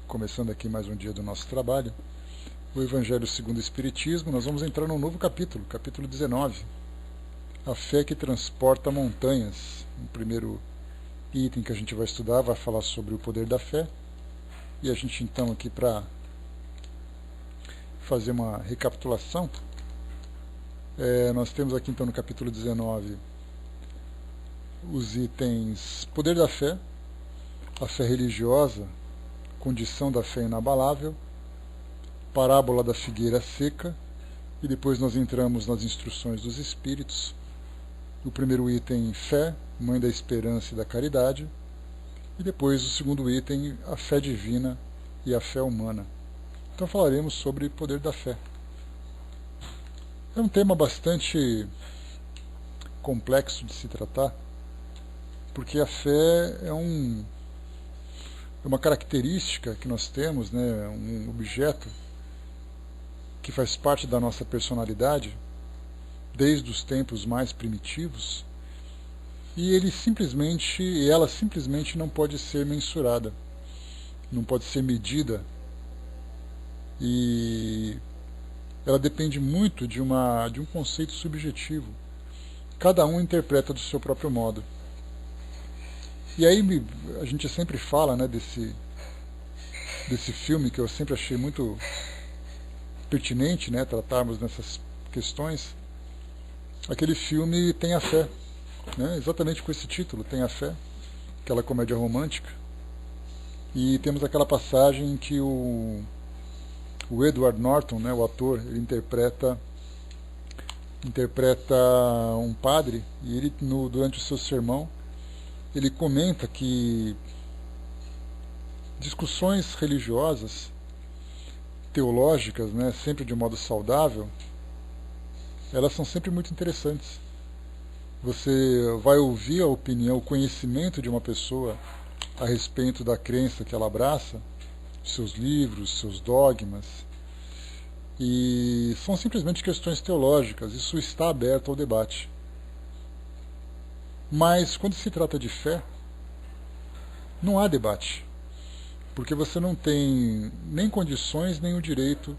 Começando aqui mais um dia do nosso trabalho, o Evangelho segundo o Espiritismo. Nós vamos entrar num novo capítulo, capítulo 19, a fé que transporta montanhas. O primeiro item que a gente vai estudar vai falar sobre o poder da fé, e a gente então aqui para fazer uma recapitulação, nós temos aqui então no capítulo 19 os itens poder da fé, a fé religiosa, condição da fé inabalável, parábola da figueira seca, e depois nós entramos nas instruções dos Espíritos. O primeiro item, fé, mãe da esperança e da caridade, e depois o segundo item, a fé divina e a fé humana. Então falaremos sobre o poder da fé. É um tema bastante complexo de se tratar, porque a fé é uma característica que nós temos, né, um objeto que faz parte da nossa personalidade desde os tempos mais primitivos, e ela simplesmente não pode ser mensurada, não pode ser medida, e ela depende muito de um conceito subjetivo. Cada um interpreta do seu próprio modo. E aí a gente sempre fala, né, desse filme que eu sempre achei muito pertinente, né, tratarmos dessas questões. Aquele filme Tem a Fé, né, exatamente com esse título, Tem a Fé, aquela comédia romântica. E temos aquela passagem em que o Edward Norton, né, o ator, ele interpreta um padre, e ele durante o seu sermão ele comenta que discussões religiosas, teológicas, né, sempre de modo saudável, elas são sempre muito interessantes. Você vai ouvir a opinião, o conhecimento de uma pessoa a respeito da crença que ela abraça, seus livros, seus dogmas, e são simplesmente questões teológicas. Isso está aberto ao debate. Mas quando se trata de fé, não há debate, porque você não tem nem condições nem o direito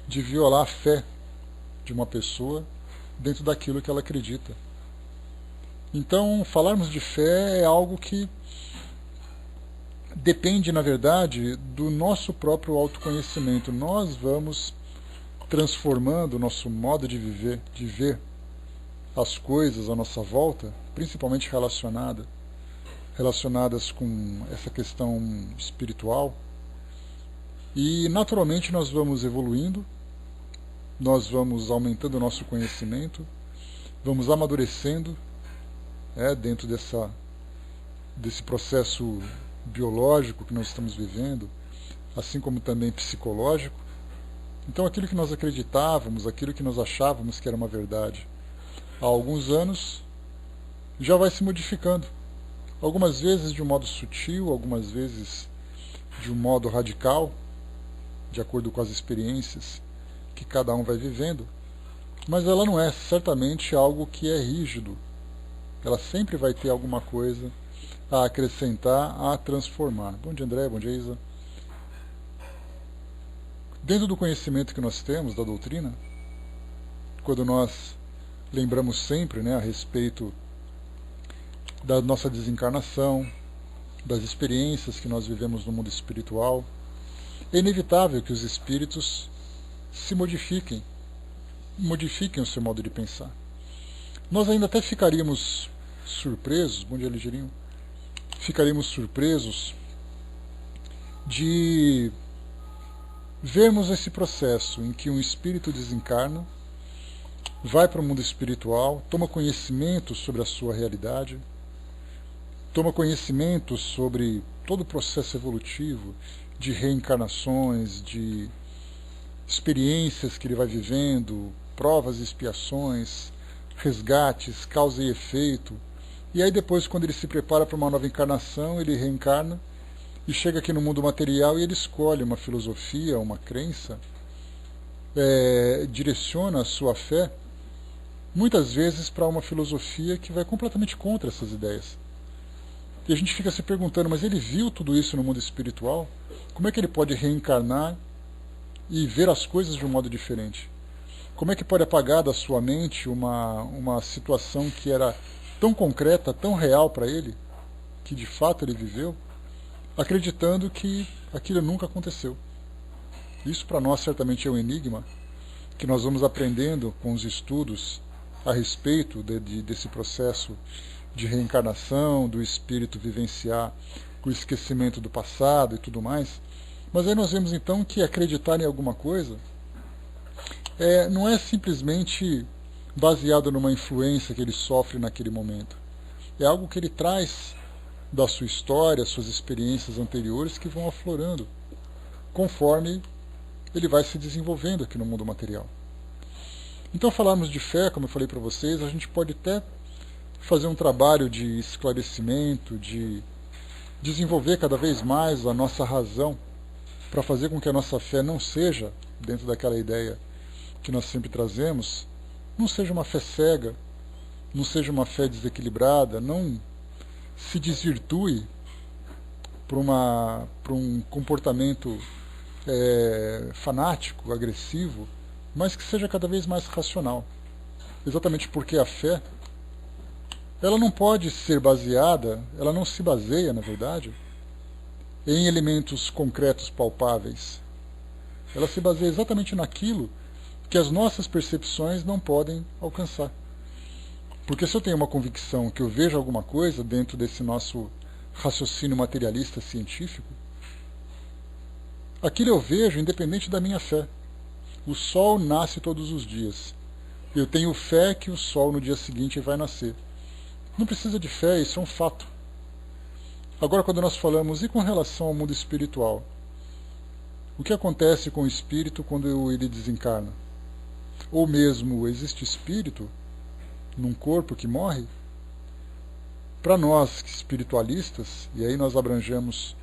de violar a fé de uma pessoa dentro daquilo que ela acredita. Então, falarmos de fé é algo que depende, na verdade, do nosso próprio autoconhecimento. Nós vamos transformando o nosso modo de viver, de ver as coisas à nossa volta, principalmente relacionadas com essa questão espiritual, e naturalmente nós vamos evoluindo, nós vamos aumentando o nosso conhecimento, vamos amadurecendo, dentro desse processo biológico que nós estamos vivendo, assim como também psicológico. Então aquilo que nós acreditávamos, aquilo que nós achávamos que era uma verdade há alguns anos, já vai se modificando. Algumas vezes de um modo sutil, algumas vezes de um modo radical, de acordo com as experiências que cada um vai vivendo, mas ela não é certamente algo que é rígido. Ela sempre vai ter alguma coisa a acrescentar, a transformar. Bom dia, André, bom dia, Isa. Dentro do conhecimento que nós temos da doutrina, quando nós lembramos sempre, né, a respeito da nossa desencarnação, das experiências que nós vivemos no mundo espiritual, é inevitável que os espíritos se modifiquem o seu modo de pensar. Nós ainda até ficaríamos surpresos, bom dia, Ligeirinho, ficaríamos surpresos de vermos esse processo em que um espírito desencarna, vai para o mundo espiritual, toma conhecimento sobre a sua realidade, toma conhecimento sobre todo o processo evolutivo de reencarnações, de experiências que ele vai vivendo, provas e expiações, resgates, causa e efeito. E aí depois, quando ele se prepara para uma nova encarnação, ele reencarna e chega aqui no mundo material e ele escolhe uma filosofia, uma crença, direciona a sua fé muitas vezes para uma filosofia que vai completamente contra essas ideias. E a gente fica se perguntando, mas ele viu tudo isso no mundo espiritual? Como é que ele pode reencarnar e ver as coisas de um modo diferente? Como é que pode apagar da sua mente uma situação que era tão concreta, tão real para ele, que de fato ele viveu, acreditando que aquilo nunca aconteceu? Isso para nós certamente é um enigma, que nós vamos aprendendo com os estudos a respeito desse processo de reencarnação, do espírito vivenciar o esquecimento do passado e tudo mais. Mas aí nós vemos então que acreditar em alguma coisa não é simplesmente baseado numa influência que ele sofre naquele momento. É algo que ele traz da sua história, suas experiências anteriores, que vão aflorando conforme ele vai se desenvolvendo aqui no mundo material. Então, falarmos de fé, como eu falei para vocês, a gente pode até fazer um trabalho de esclarecimento, de desenvolver cada vez mais a nossa razão, para fazer com que a nossa fé não seja, dentro daquela ideia que nós sempre trazemos, não seja uma fé cega, não seja uma fé desequilibrada, não se desvirtue para um comportamento fanático, agressivo, mas que seja cada vez mais racional. Exatamente porque a fé, ela não pode ser baseada, ela não se baseia, na verdade, em elementos concretos palpáveis. Ela se baseia exatamente naquilo que as nossas percepções não podem alcançar. Porque se eu tenho uma convicção que eu vejo alguma coisa dentro desse nosso raciocínio materialista científico, aquilo eu vejo independente da minha fé. O sol nasce todos os dias. Eu tenho fé que o sol no dia seguinte vai nascer. Não precisa de fé, isso é um fato. Agora, quando nós falamos, e com relação ao mundo espiritual? O que acontece com o espírito quando ele desencarna? Ou mesmo, existe espírito num corpo que morre? Para nós espiritualistas, e aí nós abrangemos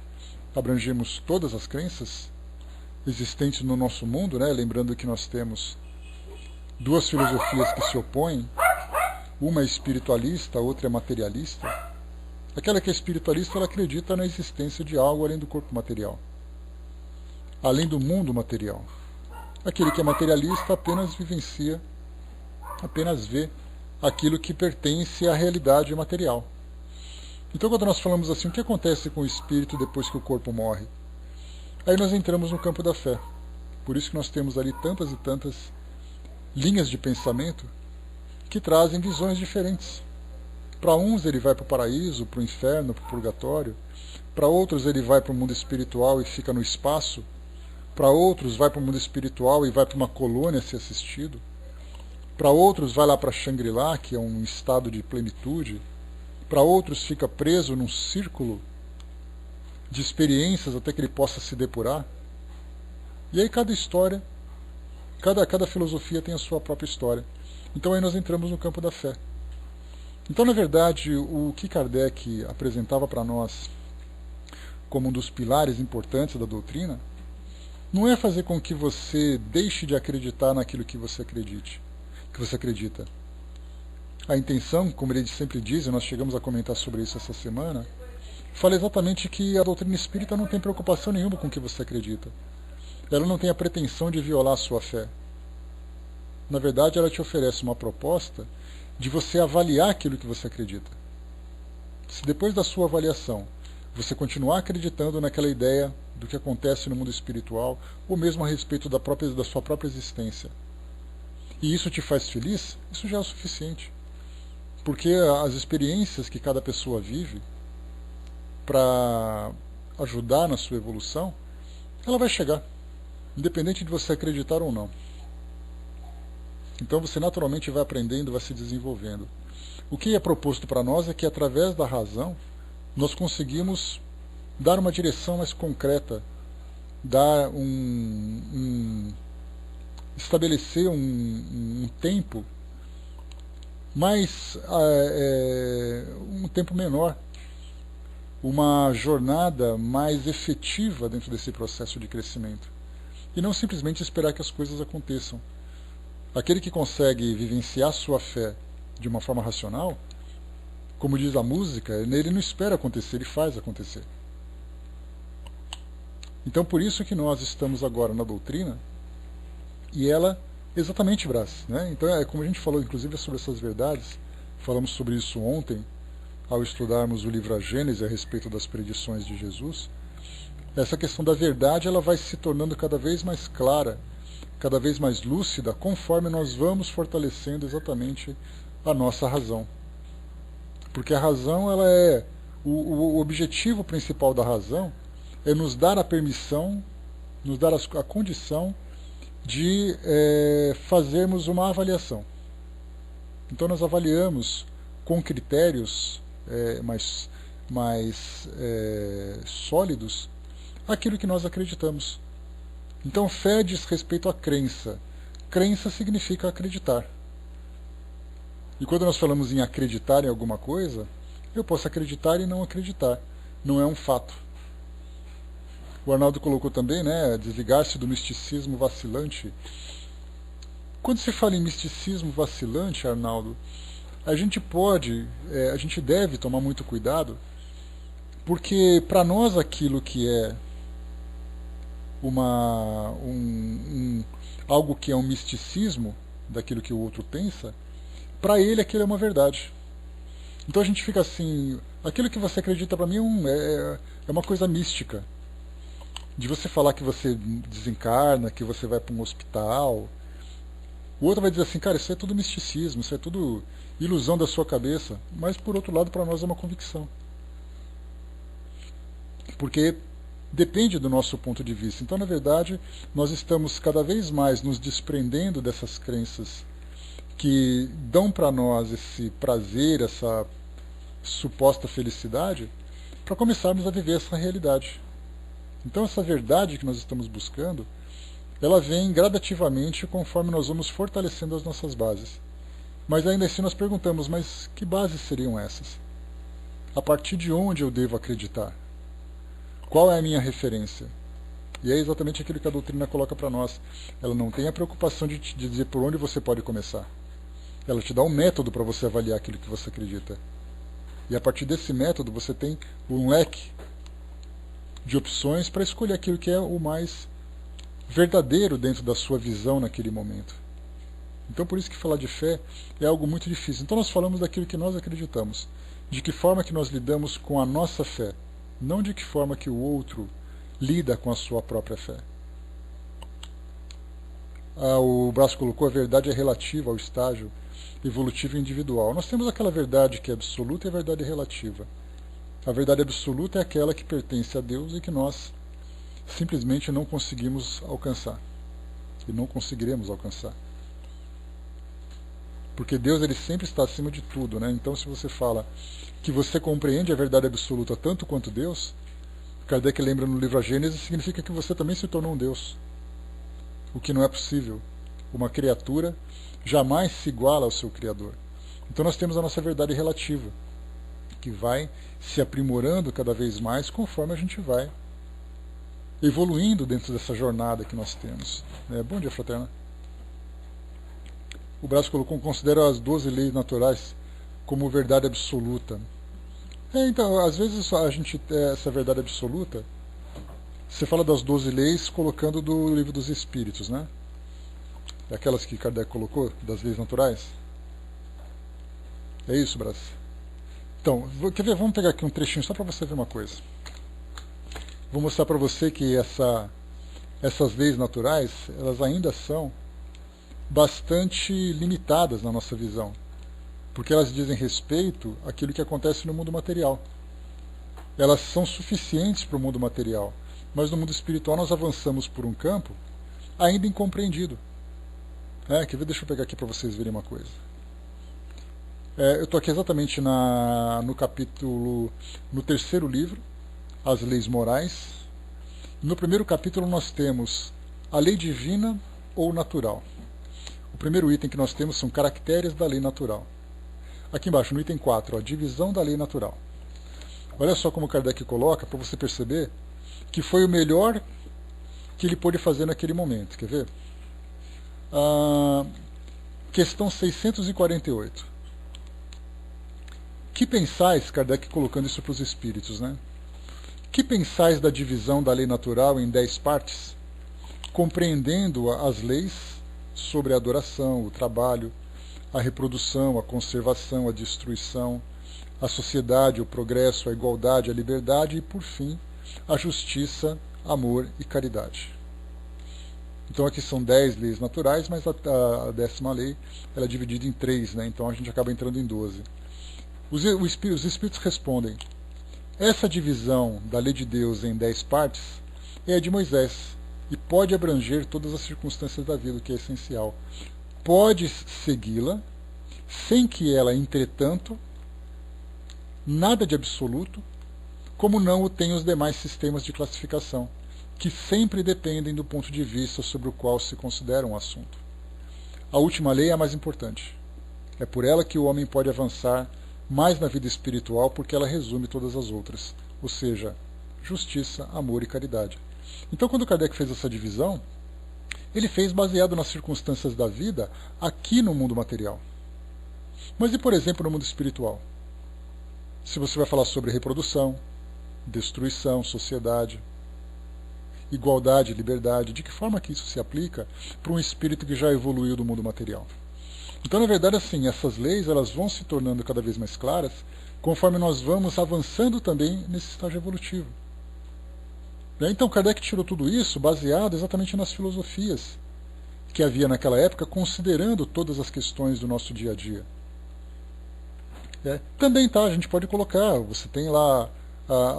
todas as crenças existentes no nosso mundo, né? Lembrando que nós temos duas filosofias que se opõem, uma é espiritualista, a outra é materialista. Aquela que é espiritualista, ela acredita na existência de algo além do corpo material, além do mundo material. Aquele que é materialista apenas vivencia, apenas vê aquilo que pertence à realidade material. Então, quando nós falamos assim, o que acontece com o espírito depois que o corpo morre? Aí nós entramos no campo da fé. Por isso que nós temos ali tantas e tantas linhas de pensamento que trazem visões diferentes. Para uns ele vai para o paraíso, para o inferno, para o purgatório. Para outros ele vai para o mundo espiritual e fica no espaço. Para outros vai para o mundo espiritual e vai para uma colônia ser assistido. Para outros vai lá para Shangri-La, que é um estado de plenitude. Para outros fica preso num círculo de experiências até que ele possa se depurar. E aí cada história, cada filosofia tem a sua própria história. Então aí nós entramos no campo da fé. Então, na verdade, o que Kardec apresentava para nós como um dos pilares importantes da doutrina não é fazer com que você deixe de acreditar naquilo que você acredita. A intenção, como ele sempre diz, e nós chegamos a comentar sobre isso essa semana, fala exatamente que a doutrina espírita não tem preocupação nenhuma com o que você acredita. Ela não tem a pretensão de violar a sua fé. Na verdade, ela te oferece uma proposta de você avaliar aquilo que você acredita. Se depois da sua avaliação você continuar acreditando naquela ideia do que acontece no mundo espiritual, ou mesmo a respeito da sua própria existência, e isso te faz feliz, isso já é o suficiente. Porque as experiências que cada pessoa vive para ajudar na sua evolução, ela vai chegar, independente de você acreditar ou não. Então você naturalmente vai aprendendo, vai se desenvolvendo. O que é proposto para nós é que através da razão nós conseguimos dar uma direção mais concreta, dar estabelecer um tempo mais um tempo menor, uma jornada mais efetiva dentro desse processo de crescimento, e não simplesmente esperar que as coisas aconteçam. Aquele que consegue vivenciar sua fé de uma forma racional, Como diz a música, ele não espera acontecer, ele faz acontecer. Então por isso que nós estamos agora na doutrina, e ela, exatamente, Brás, né? Então como a gente falou inclusive sobre essas verdades, falamos sobre isso ontem, ao estudarmos o livro A Gênese a respeito das predições de Jesus, essa questão da verdade ela vai se tornando cada vez mais clara, cada vez mais lúcida, conforme nós vamos fortalecendo exatamente a nossa razão. Porque a razão, ela é o objetivo principal da razão é nos dar a permissão, nos dar a condição de fazermos uma avaliação. Então nós avaliamos com critérios mais sólidos aquilo que nós acreditamos. Então fé diz respeito à crença. Crença significa acreditar. E quando nós falamos em acreditar em alguma coisa, eu posso acreditar e não acreditar. Não é um fato. O Arnaldo colocou também, né, desligar-se do misticismo vacilante. Quando se fala em misticismo vacilante, Arnaldo, a gente deve tomar muito cuidado, porque para nós aquilo que é algo que é um misticismo daquilo que o outro pensa, para ele aquilo é uma verdade. Então a gente fica assim, aquilo que você acredita para mim é uma coisa mística. De você falar que você desencarna, que você vai para um hospital. O outro vai dizer assim, cara, isso é tudo misticismo, isso é tudo ilusão da sua cabeça. Mas por outro lado, para nós é uma convicção. Porque depende do nosso ponto de vista. Então, na verdade, nós estamos cada vez mais nos desprendendo dessas crenças que dão para nós esse prazer, essa suposta felicidade, para começarmos a viver essa realidade. Então essa verdade que nós estamos buscando, ela vem gradativamente conforme nós vamos fortalecendo as nossas bases. Mas ainda assim nós perguntamos, mas que bases seriam essas? A partir de onde eu devo acreditar? Qual é a minha referência? E é exatamente aquilo que a doutrina coloca para nós. Ela não tem a preocupação de te dizer por onde você pode começar. Ela te dá um método para você avaliar aquilo que você acredita. E a partir desse método você tem um leque de opções para escolher aquilo que é o mais verdadeiro dentro da sua visão naquele momento. Então por isso que falar de fé é algo muito difícil. Então nós falamos daquilo que nós acreditamos, de que forma que nós lidamos com a nossa fé, não de que forma que o outro lida com a sua própria fé. O Brás colocou, a verdade é relativa ao estágio evolutivo individual. Nós temos aquela verdade que é absoluta e a verdade relativa. A verdade absoluta é aquela que pertence a Deus e que nós simplesmente não conseguimos alcançar. E não conseguiremos alcançar. Porque Deus ele sempre está acima de tudo, né? Então se você fala que você compreende a verdade absoluta tanto quanto Deus, Kardec lembra no livro A Gênese, significa que você também se tornou um Deus. O que não é possível. Uma criatura jamais se iguala ao seu Criador. Então nós temos a nossa verdade relativa, que vai se aprimorando cada vez mais conforme a gente vai evoluindo dentro dessa jornada que nós temos. Bom dia, fraterna. O Brás colocou, considera as 12 leis naturais como verdade absoluta. Então, às vezes a gente essa verdade absoluta, você fala das 12 leis colocando do Livro dos Espíritos, né? Aquelas que Kardec colocou, das leis naturais. É isso, Brás? Então, quer ver? Vamos pegar aqui um trechinho só para você ver uma coisa. Vou mostrar para você que essas leis naturais, elas ainda são bastante limitadas na nossa visão, porque elas dizem respeito àquilo que acontece no mundo material. Elas são suficientes para o mundo material, mas no mundo espiritual nós avançamos por um campo ainda incompreendido. Quer ver? Deixa eu pegar aqui para vocês verem uma coisa. Eu estou aqui exatamente no capítulo, no terceiro livro, As Leis Morais. No primeiro capítulo nós temos a lei divina ou natural. O primeiro item que nós temos são caracteres da lei natural. Aqui embaixo, no item 4, a divisão da lei natural. Olha só como Kardec coloca, para você perceber que foi o melhor que ele pôde fazer naquele momento. Quer ver? Questão 648. Que pensais, Kardec colocando isso para os espíritos, né? Que pensais da divisão da lei natural em 10 partes, compreendendo as leis sobre a adoração, o trabalho, a reprodução, a conservação, a destruição, a sociedade, o progresso, a igualdade, a liberdade e, por fim, a justiça, amor e caridade. Então aqui são 10 leis naturais, mas a 10ª lei ela é dividida em 3, né? Então a gente acaba entrando em 12. Os espíritos respondem: essa divisão da lei de Deus em 10 partes é a de Moisés e pode abranger todas as circunstâncias da vida, o que é essencial. Pode segui-la, sem que ela, entretanto, nada de absoluto, como não o têm os demais sistemas de classificação, que sempre dependem do ponto de vista sobre o qual se considera um assunto. A última lei é a mais importante. É por ela que o homem pode avançar mais na vida espiritual, porque ela resume todas as outras, ou seja, justiça, amor e caridade. Então, quando Kardec fez essa divisão, ele fez baseado nas circunstâncias da vida aqui no mundo material. Mas e, por exemplo, no mundo espiritual? Se você vai falar sobre reprodução, destruição, sociedade, igualdade, liberdade, de que forma que isso se aplica para um espírito que já evoluiu do mundo material? Então, na verdade, assim, essas leis elas vão se tornando cada vez mais claras conforme nós vamos avançando também nesse estágio evolutivo. Então, Kardec tirou tudo isso baseado exatamente nas filosofias que havia naquela época, considerando todas as questões do nosso dia a dia. Também a gente pode colocar, você tem lá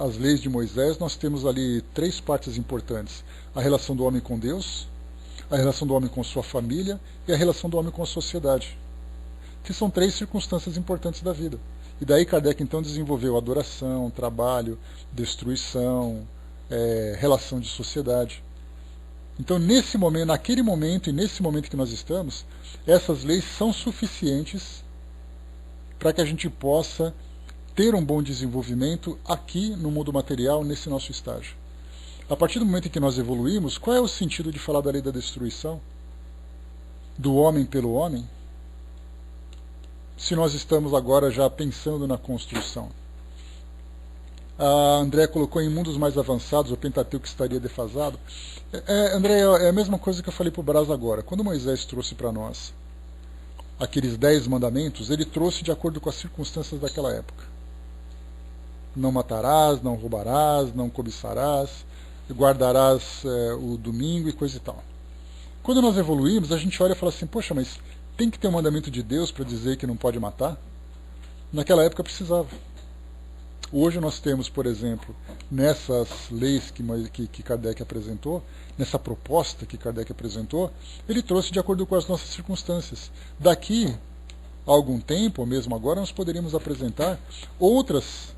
as leis de Moisés, nós temos ali 3 partes importantes: a relação do homem com Deus, a relação do homem com sua família e a relação do homem com a sociedade, que são 3 circunstâncias importantes da vida. E daí Kardec então desenvolveu adoração, trabalho, destruição, relação de sociedade. Então, nesse momento, naquele momento e nesse momento que nós estamos, essas leis são suficientes para que a gente possa ter um bom desenvolvimento aqui no mundo material, nesse nosso estágio. A partir do momento em que nós evoluímos, qual é o sentido de falar da lei da destruição? Do homem pelo homem? Se nós estamos agora já pensando na construção. A André colocou em mundos mais avançados, o Pentateuco estaria defasado. André, é a mesma coisa que eu falei para o Brás agora. Quando Moisés trouxe para nós aqueles 10 mandamentos, ele trouxe de acordo com as circunstâncias daquela época. Não matarás, não roubarás, não cobiçarás, guardarás o domingo e coisa e tal. Quando nós evoluímos, a gente olha e fala assim: poxa, mas tem que ter um mandamento de Deus para dizer que não pode matar? Naquela época precisava. Hoje nós temos, por exemplo, nessas leis que Kardec apresentou, nessa proposta que Kardec apresentou, ele trouxe de acordo com as nossas circunstâncias. Daqui a algum tempo, ou mesmo agora, nós poderíamos apresentar outros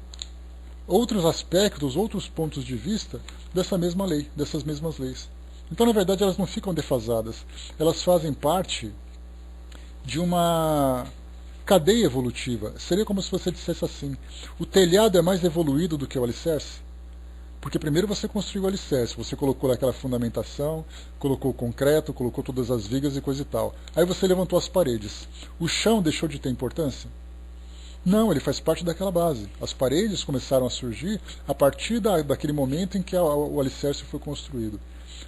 aspectos, outros pontos de vista dessa mesma lei, dessas mesmas leis. Então, na verdade, elas não ficam defasadas, elas fazem parte de uma cadeia evolutiva. Seria como se você dissesse assim: o telhado é mais evoluído do que o alicerce? Porque primeiro você construiu o alicerce, você colocou lá aquela fundamentação, colocou o concreto, colocou todas as vigas e coisa e tal. Aí você levantou as paredes. O chão deixou de ter importância? Não, ele faz parte daquela base. As paredes começaram a surgir a partir daquele momento em que o alicerce foi construído.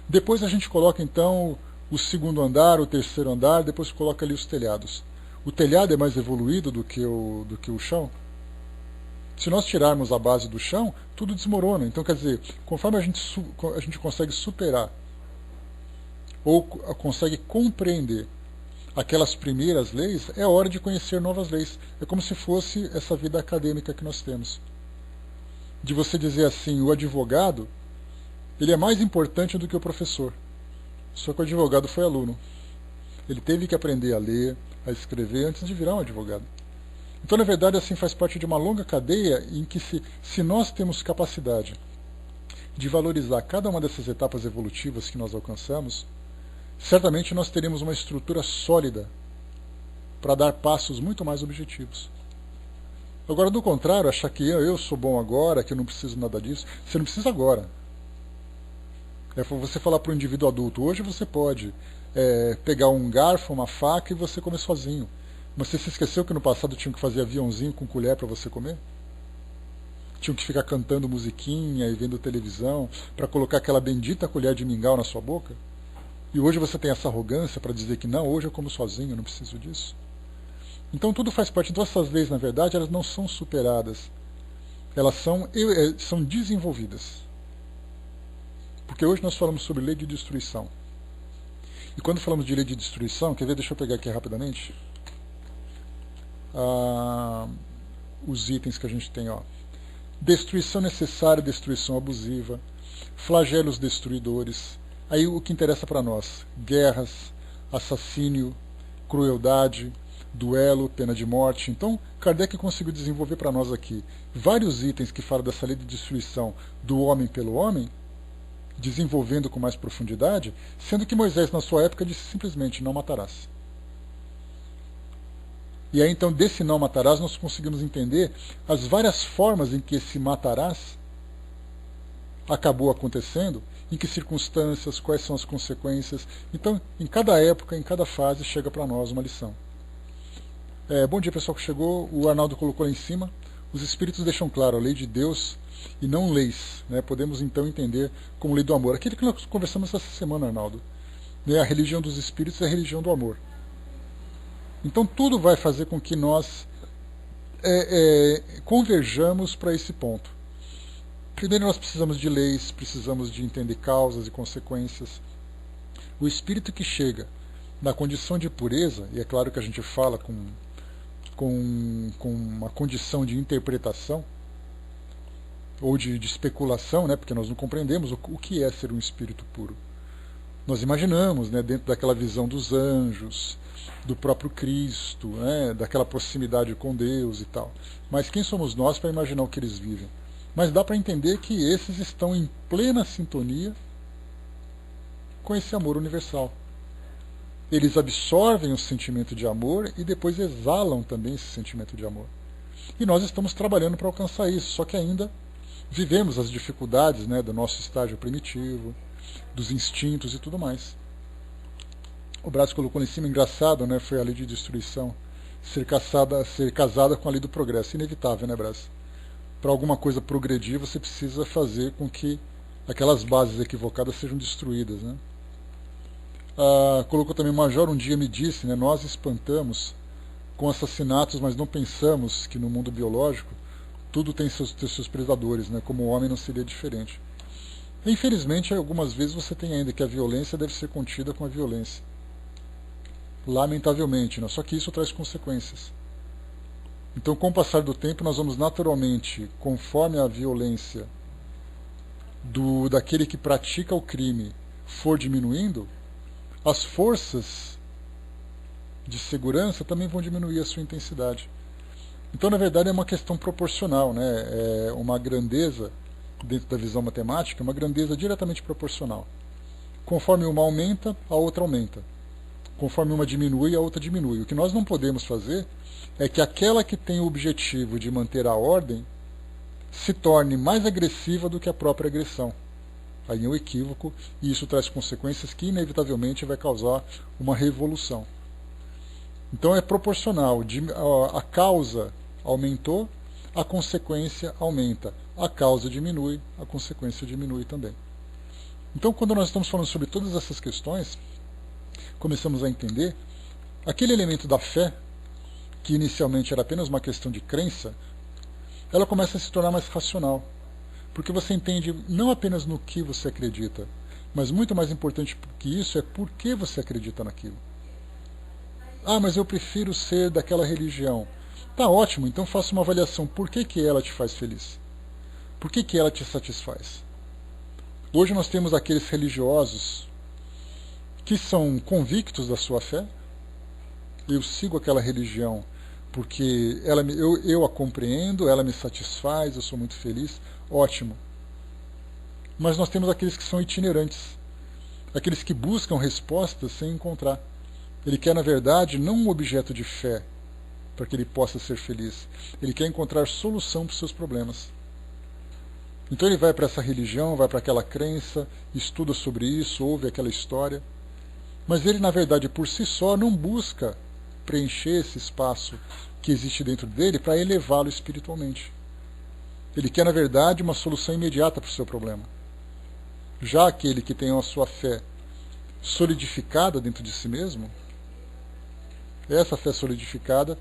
Depois a gente coloca então o segundo andar, o terceiro andar, depois coloca ali os telhados. O telhado é mais evoluído do que o chão? Se nós tirarmos a base do chão, tudo desmorona. Então, quer dizer, conforme a gente consegue superar ou consegue compreender aquelas primeiras leis, é hora de conhecer novas leis. É como se fosse essa vida acadêmica que nós temos. De você dizer assim: o advogado, ele é mais importante do que o professor. Só que o advogado foi aluno. Ele teve que aprender a ler, a escrever antes de virar um advogado. Então, na verdade, assim, faz parte de uma longa cadeia em que se nós temos capacidade de valorizar cada uma dessas etapas evolutivas que nós alcançamos, certamente nós teremos uma estrutura sólida para dar passos muito mais objetivos. Agora, do contrário, achar que eu sou bom agora, que eu não preciso nada disso, você não precisa agora. É você falar para o indivíduo adulto: hoje você pode pegar um garfo, uma faca e você comer sozinho. Mas você se esqueceu que no passado tinham que fazer aviãozinho com colher para você comer? Tinham que ficar cantando musiquinha e vendo televisão para colocar aquela bendita colher de mingau na sua boca? E hoje você tem essa arrogância para dizer que não, hoje eu como sozinho, não preciso disso? Então tudo faz parte. Então essas leis, na verdade, elas não são superadas. Elas são desenvolvidas. Porque hoje nós falamos sobre lei de destruição. E quando falamos de lei de destruição, quer ver? Deixa eu pegar aqui rapidamente. Os itens que a gente tem, ó. Destruição necessária, destruição abusiva, flagelos destruidores. Aí o que interessa para nós: guerras, assassínio, crueldade, duelo, pena de morte. Então, Kardec conseguiu desenvolver para nós aqui vários itens que falam dessa lei de destruição do homem pelo homem, desenvolvendo com mais profundidade, sendo que Moisés, na sua época, disse simplesmente: não matarás. E aí, então, desse não matarás, nós conseguimos entender as várias formas em que esse matarás acabou acontecendo, em que circunstâncias, quais são as consequências. Então, em cada época, em cada fase, chega para nós uma lição. Bom dia, pessoal que chegou. O Arnaldo colocou lá em cima. Os Espíritos deixam claro a lei de Deus e não leis. Né? Podemos, então, entender como lei do amor. Aquilo que nós conversamos essa semana, Arnaldo. Né? A religião dos Espíritos é a religião do amor. Então tudo vai fazer com que nós converjamos para esse ponto. Primeiro nós precisamos de leis, precisamos de entender causas e consequências. O espírito que chega na condição de pureza, e é claro que a gente fala com uma condição de interpretação, ou de especulação, né, porque nós não compreendemos o que é ser um espírito puro. Nós imaginamos, né, dentro daquela visão dos anjos, do próprio Cristo, né, daquela proximidade com Deus e tal. Mas quem somos nós para imaginar o que eles vivem? Mas dá para entender que esses estão em plena sintonia com esse amor universal. Eles absorvem o sentimento de amor e depois exalam também esse sentimento de amor. E nós estamos trabalhando para alcançar isso, só que ainda vivemos as dificuldades, né, do nosso estágio primitivo, dos instintos e tudo mais. O Braz colocou lá em cima, engraçado, né? Foi a lei de destruição. Ser casada com a lei do progresso. Inevitável, né, Braz? Para alguma coisa progredir, você precisa fazer com que aquelas bases equivocadas sejam destruídas, né? Colocou também, o Major um dia me disse, né? Nós espantamos com assassinatos, mas não pensamos que no mundo biológico tudo tem seus predadores, né? Como o homem não seria diferente. Infelizmente, algumas vezes você tem ainda que a violência deve ser contida com a violência. Lamentavelmente, né? Só que isso traz consequências. Então, com o passar do tempo, nós vamos naturalmente, conforme a violência daquele que pratica o crime for diminuindo, as forças de segurança também vão diminuir a sua intensidade. Então, na verdade, é uma questão proporcional, né? É uma grandeza, dentro da visão matemática, uma grandeza diretamente proporcional. Conforme uma aumenta, a outra aumenta. Conforme uma diminui, a outra diminui. O que nós não podemos fazer é que aquela que tem o objetivo de manter a ordem se torne mais agressiva do que a própria agressão. Aí é um equívoco e isso traz consequências que inevitavelmente vai causar uma revolução. Então é proporcional. A causa aumentou, a consequência aumenta. A causa diminui, a consequência diminui também. Então, quando nós estamos falando sobre todas essas questões, começamos a entender aquele elemento da fé, que inicialmente era apenas uma questão de crença, ela começa a se tornar mais racional. Porque você entende não apenas no que você acredita, mas muito mais importante que isso é por que você acredita naquilo. Ah, mas eu prefiro ser daquela religião. Tá ótimo, então faça uma avaliação. Por que ela te faz feliz? Por que ela te satisfaz? Hoje nós temos aqueles religiosos que são convictos da sua fé. Eu sigo aquela religião porque eu a compreendo, ela me satisfaz, eu sou muito feliz. Ótimo. Mas nós temos aqueles que são itinerantes, aqueles que buscam respostas sem encontrar. Ele quer, na verdade, não um objeto de fé para que ele possa ser feliz. Ele quer encontrar solução para os seus problemas. Então ele vai para essa religião, vai para aquela crença, estuda sobre isso, ouve aquela história. Mas ele, na verdade, por si só, não busca preencher esse espaço que existe dentro dele para elevá-lo espiritualmente. Ele quer, na verdade, uma solução imediata para o seu problema. Já aquele que tem a sua fé solidificada dentro de si mesmo, essa fé solidificada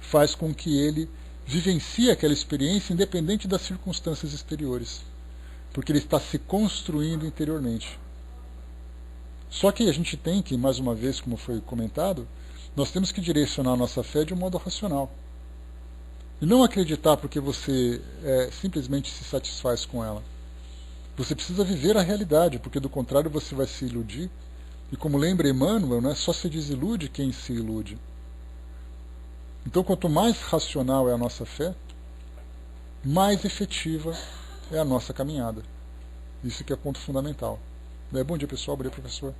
faz com que ele vivencie aquela experiência independente das circunstâncias exteriores, porque ele está se construindo interiormente. Só que a gente tem que, mais uma vez, como foi comentado, nós temos que direcionar a nossa fé de um modo racional. E não acreditar porque você simplesmente se satisfaz com ela. Você precisa viver a realidade, porque do contrário você vai se iludir. E como lembra Emmanuel, né, só se desilude quem se ilude. Então, quanto mais racional é a nossa fé, mais efetiva é a nossa caminhada. Isso que é ponto fundamental. Bom dia, pessoal. Bom dia, professor.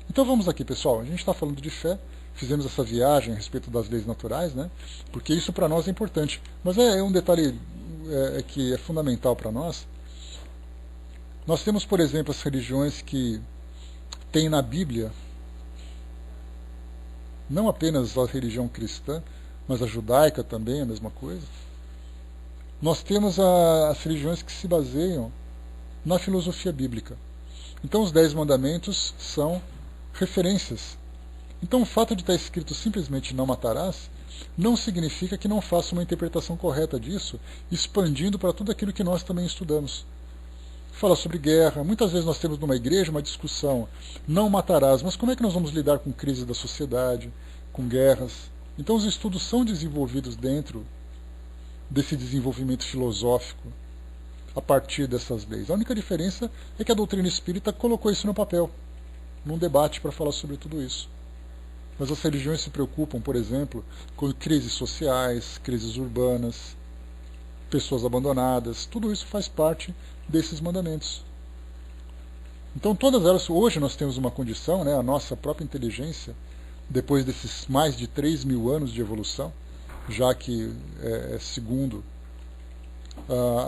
Então vamos aqui, pessoal. A gente está falando de fé. Fizemos essa viagem a respeito das leis naturais, né? Porque isso para nós é importante. Mas é um detalhe que é fundamental para nós. Nós temos, por exemplo, as religiões que têm na Bíblia, não apenas a religião cristã, mas a judaica também, a mesma coisa. Nós temos as religiões que se baseiam na filosofia bíblica. Então os 10 mandamentos são referências. Então o fato de estar escrito simplesmente não matarás, não significa que não faça uma interpretação correta disso, expandindo para tudo aquilo que nós também estudamos. Fala sobre guerra. Muitas vezes nós temos numa igreja uma discussão, não matarás, mas como é que nós vamos lidar com crise da sociedade, com guerras? Então os estudos são desenvolvidos dentro desse desenvolvimento filosófico, a partir dessas leis. A única diferença é que a doutrina espírita colocou isso no papel, num debate para falar sobre tudo isso. Mas as religiões se preocupam, por exemplo, com crises sociais, crises urbanas, pessoas abandonadas. Tudo isso faz parte desses mandamentos. Então todas elas, hoje nós temos uma condição, né, a nossa própria inteligência, depois desses mais de 3.000 anos de evolução, já que, segundo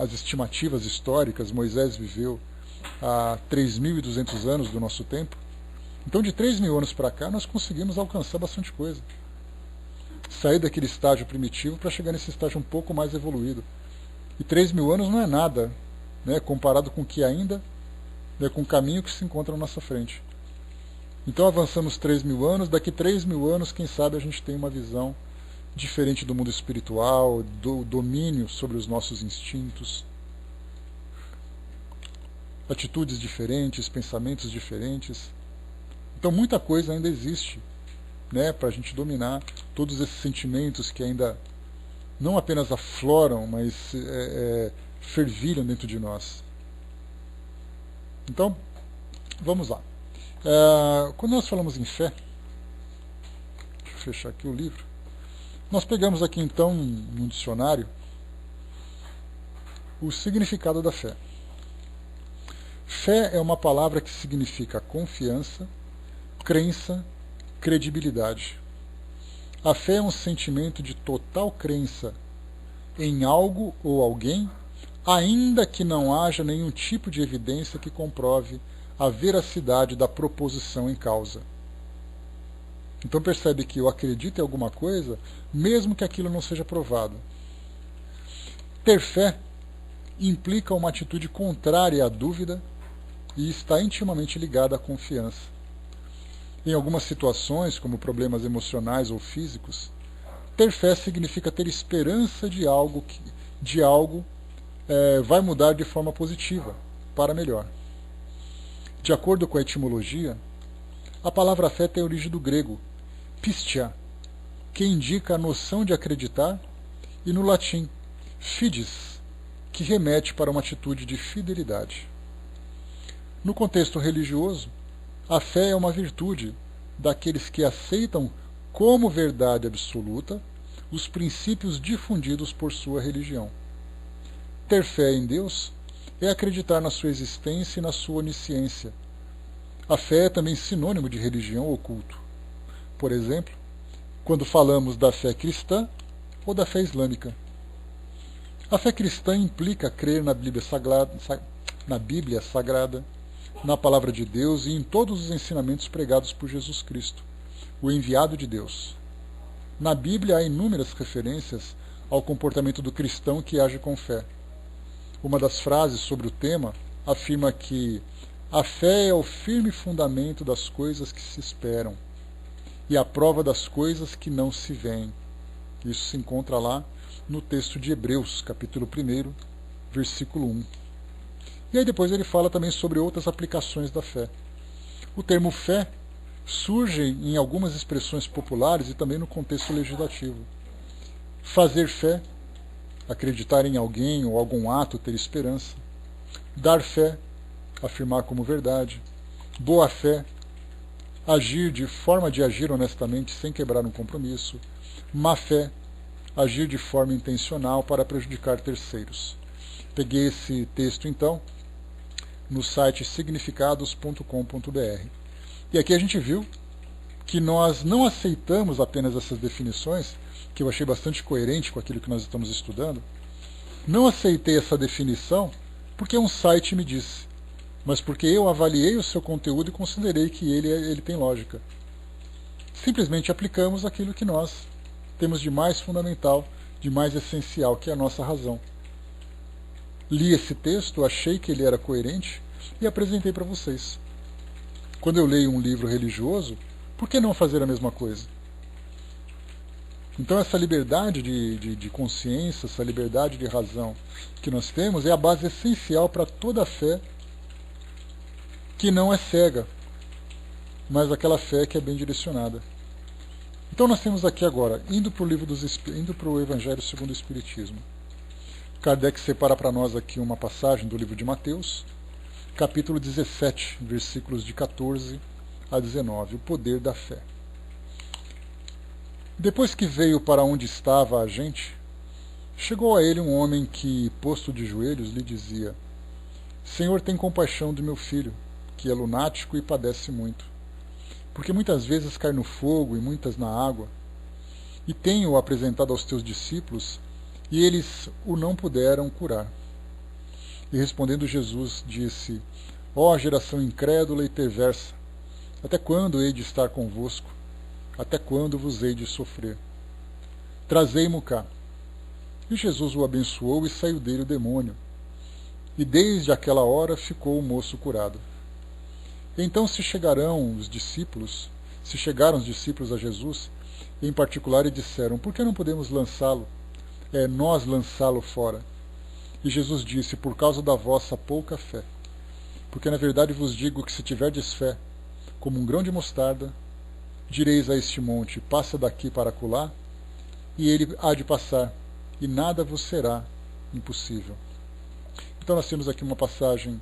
as estimativas históricas, Moisés viveu há 3.200 anos do nosso tempo. Então de 3.000 anos para cá nós conseguimos alcançar bastante coisa. Sair daquele estágio primitivo para chegar nesse estágio um pouco mais evoluído. E 3.000 anos não é nada, né, comparado com o que ainda, né, com o caminho que se encontra na nossa frente. Então avançamos 3.000 anos, daqui 3.000 anos, quem sabe a gente tem uma visão diferente do mundo espiritual, do domínio sobre os nossos instintos, atitudes diferentes, pensamentos diferentes. Então muita coisa ainda existe, né, para a gente dominar todos esses sentimentos que ainda não apenas afloram, mas fervilham dentro de nós. Então, vamos lá. Quando nós falamos em fé, deixa eu fechar aqui o livro, nós pegamos aqui então no dicionário o significado da fé. Fé é uma palavra que significa confiança, crença, credibilidade. A fé é um sentimento de total crença em algo ou alguém, ainda que não haja nenhum tipo de evidência que comprove a veracidade da proposição em causa. Então percebe que eu acredito em alguma coisa, mesmo que aquilo não seja provado. Ter fé implica uma atitude contrária à dúvida e está intimamente ligada à confiança. Em algumas situações, como problemas emocionais ou físicos, ter fé significa ter esperança de algo vai mudar de forma positiva, para melhor. De acordo com a etimologia, a palavra fé tem origem do grego pistia, que indica a noção de acreditar, e no latim fides, que remete para uma atitude de fidelidade. No contexto religioso, a fé é uma virtude daqueles que aceitam como verdade absoluta os princípios difundidos por sua religião. Ter fé em Deus é acreditar na sua existência e na sua onisciência. A fé é também sinônimo de religião ou culto. Por exemplo, quando falamos da fé cristã ou da fé islâmica. A fé cristã implica crer na Bíblia Sagrada, na Palavra de Deus e em todos os ensinamentos pregados por Jesus Cristo, o enviado de Deus. Na Bíblia há inúmeras referências ao comportamento do cristão que age com fé. Uma das frases sobre o tema afirma que a fé é o firme fundamento das coisas que se esperam e a prova das coisas que não se veem. Isso se encontra lá no texto de Hebreus, capítulo 1, versículo 1. E aí depois ele fala também sobre outras aplicações da fé. O termo fé surge em algumas expressões populares e também no contexto legislativo. Fazer fé, acreditar em alguém ou algum ato, ter esperança. Dar fé, afirmar como verdade. Boa fé, agir de forma de agir honestamente sem quebrar um compromisso. Má fé, agir de forma intencional para prejudicar terceiros. Peguei esse texto então no site significados.com.br. E aqui a gente viu que nós não aceitamos apenas essas definições, que eu achei bastante coerente com aquilo que nós estamos estudando. Não aceitei essa definição porque um site me disse, mas porque eu avaliei o seu conteúdo e considerei que ele tem lógica. Simplesmente aplicamos aquilo que nós temos de mais fundamental, de mais essencial, que é a nossa razão. Li esse texto, achei que ele era coerente e apresentei para vocês. Quando eu leio um livro religioso, por que não fazer a mesma coisa? Então essa liberdade de consciência, essa liberdade de razão que nós temos é a base essencial para toda a fé que não é cega, mas aquela fé que é bem direcionada. Então nós temos aqui agora, indo para o Evangelho segundo o Espiritismo. Kardec separa para nós aqui uma passagem do livro de Mateus, capítulo 17, versículos de 14 a 19, o poder da fé. Depois que veio para onde estava a gente, chegou a ele um homem que, posto de joelhos, lhe dizia: Senhor, tem compaixão do meu filho, que é lunático e padece muito, porque muitas vezes cai no fogo e muitas na água, e tenho-o apresentado aos teus discípulos, e eles o não puderam curar. E respondendo Jesus, disse: Ó geração incrédula e perversa, até quando hei de estar convosco? Até quando vos hei de sofrer? Trazei-mo cá. E Jesus o abençoou e saiu dele o demônio. E desde aquela hora ficou o moço curado. Então se chegaram os discípulos a Jesus, em particular, e disseram: Por que não podemos lançá-lo? Nós lançá-lo fora. E Jesus disse: Por causa da vossa pouca fé. Porque na verdade vos digo que se tiverdes fé, como um grão de mostarda, direis a este monte: passa daqui para acolá, e ele há de passar, e nada vos será impossível. Então nós temos aqui uma passagem